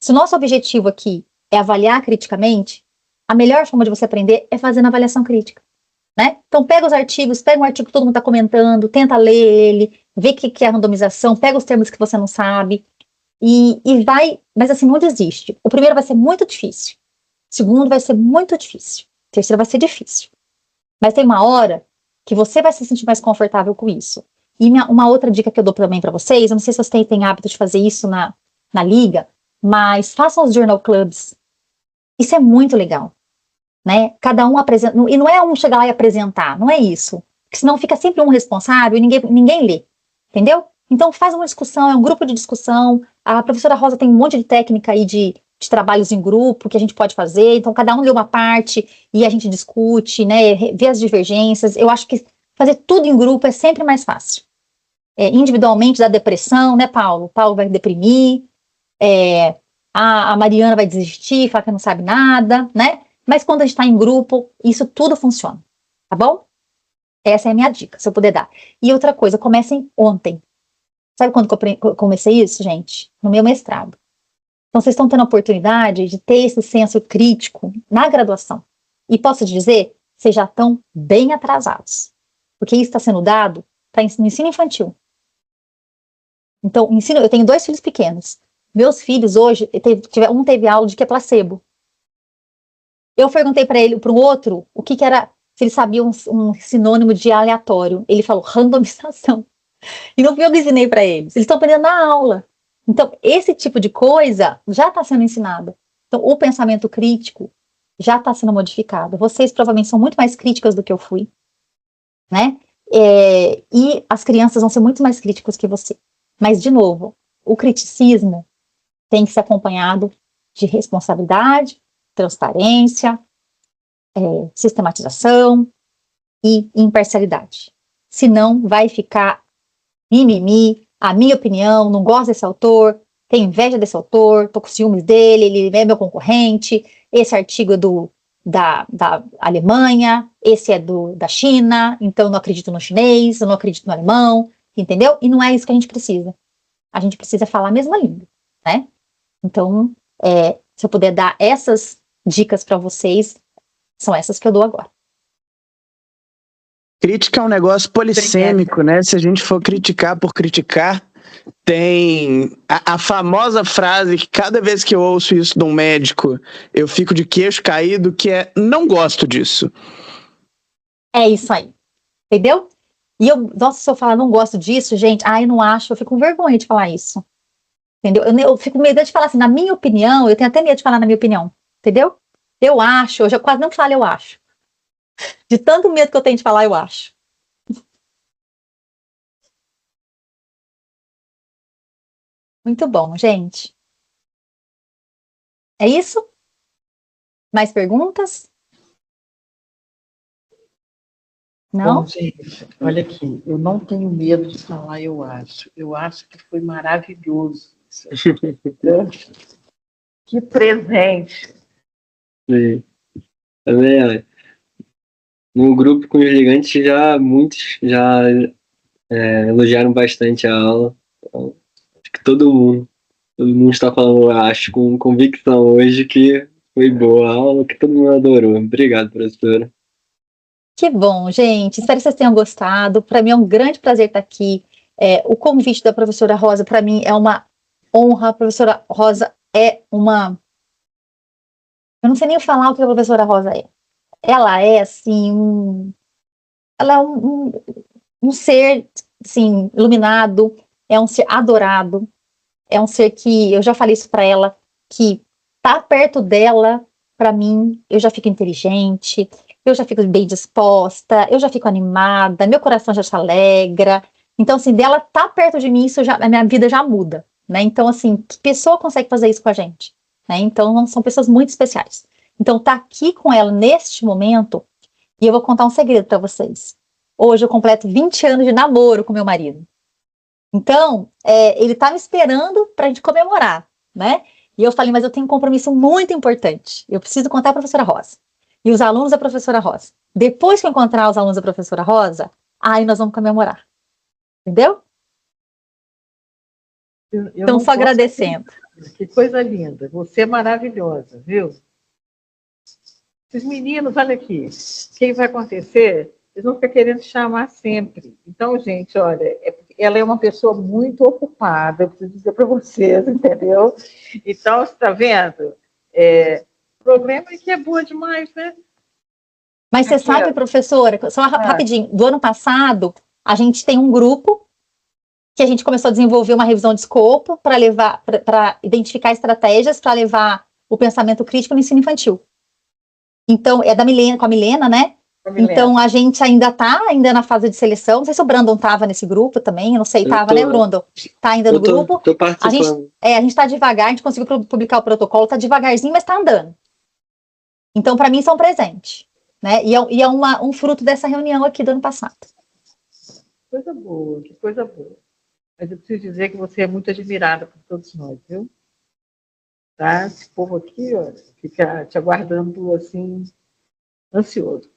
Se o nosso objetivo aqui é avaliar criticamente, a melhor forma de você aprender é fazendo avaliação crítica. Né? Então, pega os artigos, pega um artigo que todo mundo está comentando, tenta ler ele, vê o que é randomização, pega os termos que você não sabe e vai, mas assim, não desiste. O primeiro vai ser muito difícil. O segundo vai ser muito difícil. O terceiro vai ser difícil. Mas tem uma hora que você vai se sentir mais confortável com isso. E uma outra dica que eu dou também para vocês, eu não sei se vocês têm hábito de fazer isso na liga, mas façam os journal clubs. Isso é muito legal. Né? Cada um apresenta, e não é um chegar lá e apresentar, não é isso. Porque senão fica sempre um responsável e ninguém lê. Entendeu? Então faz uma discussão, é um grupo de discussão. A professora Rosa tem um monte de técnica aí de trabalhos em grupo que a gente pode fazer, então cada um lê uma parte e a gente discute, né, vê as divergências. Eu acho que fazer tudo em grupo é sempre mais fácil. Individualmente dá depressão, né, Paulo? O Paulo vai deprimir, a Mariana vai desistir, falar que não sabe nada, né? Mas quando a gente está em grupo, isso tudo funciona, tá bom? Essa é a minha dica, se eu puder dar. E outra coisa, comecem ontem. Sabe quando eu comecei isso, gente? No meu mestrado. Então, vocês estão tendo a oportunidade de ter esse senso crítico na graduação. E posso dizer, vocês já estão bem atrasados. Porque isso está sendo dado no ensino infantil. Então, eu tenho 2 filhos pequenos. Meus filhos hoje, um teve aula de que é placebo. Eu perguntei para o outro, o que era, se ele sabia um sinônimo de aleatório. Ele falou randomização. E não fui eu que ensinei para eles. Eles estão aprendendo na aula. Então, esse tipo de coisa já está sendo ensinado. Então, o pensamento crítico já está sendo modificado. Vocês provavelmente são muito mais críticas do que eu fui, né? E as crianças vão ser muito mais críticas que você. Mas, de novo, o criticismo tem que ser acompanhado de responsabilidade, transparência, sistematização e imparcialidade. Senão, vai ficar mimimi, a minha opinião, não gosto desse autor, tenho inveja desse autor, tô com ciúmes dele, ele é meu concorrente, esse artigo é da Alemanha, esse é da China, então eu não acredito no chinês, eu não acredito no alemão, entendeu? E não é isso que a gente precisa. A gente precisa falar a mesma língua, né? Então, se eu puder dar essas dicas para vocês, são essas que eu dou agora. Crítica é um negócio polissêmico, né? Se a gente for criticar por criticar, tem a famosa frase que cada vez que eu ouço isso de um médico, eu fico de queixo caído, que é, não gosto disso. É isso aí, entendeu? E nossa, se eu falar não gosto disso, gente, eu não acho, eu fico com vergonha de falar isso, entendeu? Eu fico com medo de falar assim, na minha opinião, eu tenho até medo de falar na minha opinião, entendeu? Eu acho, eu já quase não falo eu acho. De tanto medo que eu tenho de falar, eu acho. Muito bom, gente. É isso? Mais perguntas? Não? Bom, gente, olha aqui, eu não tenho medo de falar, eu acho. Eu acho que foi maravilhoso. Que presente. Sim. Também, olha, no grupo com os gigantes muitos já elogiaram bastante a aula. Então, acho que todo mundo está falando, eu acho, com convicção hoje que foi boa a aula, que todo mundo adorou. Obrigado, professora. Que bom, gente. Espero que vocês tenham gostado. Para mim é um grande prazer estar aqui. O convite da professora Rosa, para mim, é uma honra. A professora Rosa é uma... Eu não sei nem falar o que a professora Rosa é. Ela é, assim, ela é um ser, assim, iluminado, é um ser adorado, é um ser que, eu já falei isso para ela, que tá perto dela, para mim, eu já fico inteligente, eu já fico bem disposta, eu já fico animada, meu coração já se alegra. Então, assim, dela tá perto de mim, a minha vida já muda, né? Então, assim, que pessoa consegue fazer isso com a gente? Né? Então, são pessoas muito especiais. Então, tá aqui com ela neste momento, e eu vou contar um segredo para vocês. Hoje eu completo 20 anos de namoro com meu marido. Então, ele tá me esperando pra gente comemorar, né? E eu falei, mas eu tenho um compromisso muito importante. Eu preciso contar a professora Rosa. E os alunos da professora Rosa. Depois que eu encontrar os alunos da professora Rosa, aí nós vamos comemorar. Entendeu? Então, só agradecendo. Que coisa linda. Você é maravilhosa, viu? Esses meninos, olha aqui. O que vai acontecer? Eles vão ficar querendo chamar sempre. Então, gente, olha, ela é uma pessoa muito ocupada, eu preciso dizer para vocês, entendeu? Então, você está vendo? O problema é que é boa demais, né? Mas você sabe, professora, só rapidinho, do ano passado, a gente tem um grupo que a gente começou a desenvolver uma revisão de escopo para identificar estratégias para levar o pensamento crítico no ensino infantil. Então, é da Milena, com a Milena, né? Então, a gente ainda na fase de seleção. Não sei se o Brandon estava nesse grupo também, eu não sei, estava, né, Brandon? Está ainda no grupo. Tô participando. A gente está devagar, a gente conseguiu publicar o protocolo, está devagarzinho, mas está andando. Então, para mim, isso é um presente, né? E é um fruto dessa reunião aqui do ano passado. Coisa boa, que coisa boa. Mas eu preciso dizer que você é muito admirada por todos nós, viu? Tá? Esse povo aqui, ó, fica te aguardando, assim, ansioso.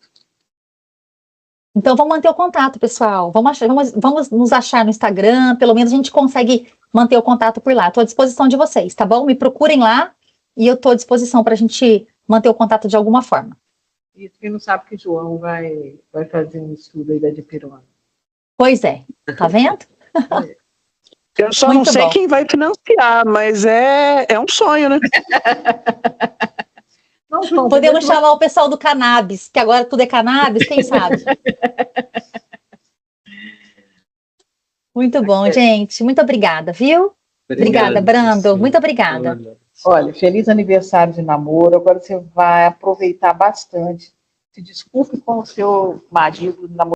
Então, vamos manter o contato, pessoal. Vamos nos achar no Instagram, pelo menos a gente consegue manter o contato por lá. Estou à disposição de vocês, tá bom? Me procurem lá e eu estou à disposição para a gente manter o contato de alguma forma. Isso, quem não sabe que o João vai fazer um estudo aí da dipirona. Pois é, tá vendo? Eu só não sei quem vai financiar, mas é um sonho, né? Não, Podemos chamar o pessoal do cannabis, que agora tudo é cannabis, quem sabe? Muito bom, gente. Muito obrigada, viu? Obrigada, Brando. Muito obrigada. Olha, feliz aniversário de namoro. Agora você vai aproveitar bastante. Se desculpe com o seu marido, namorado.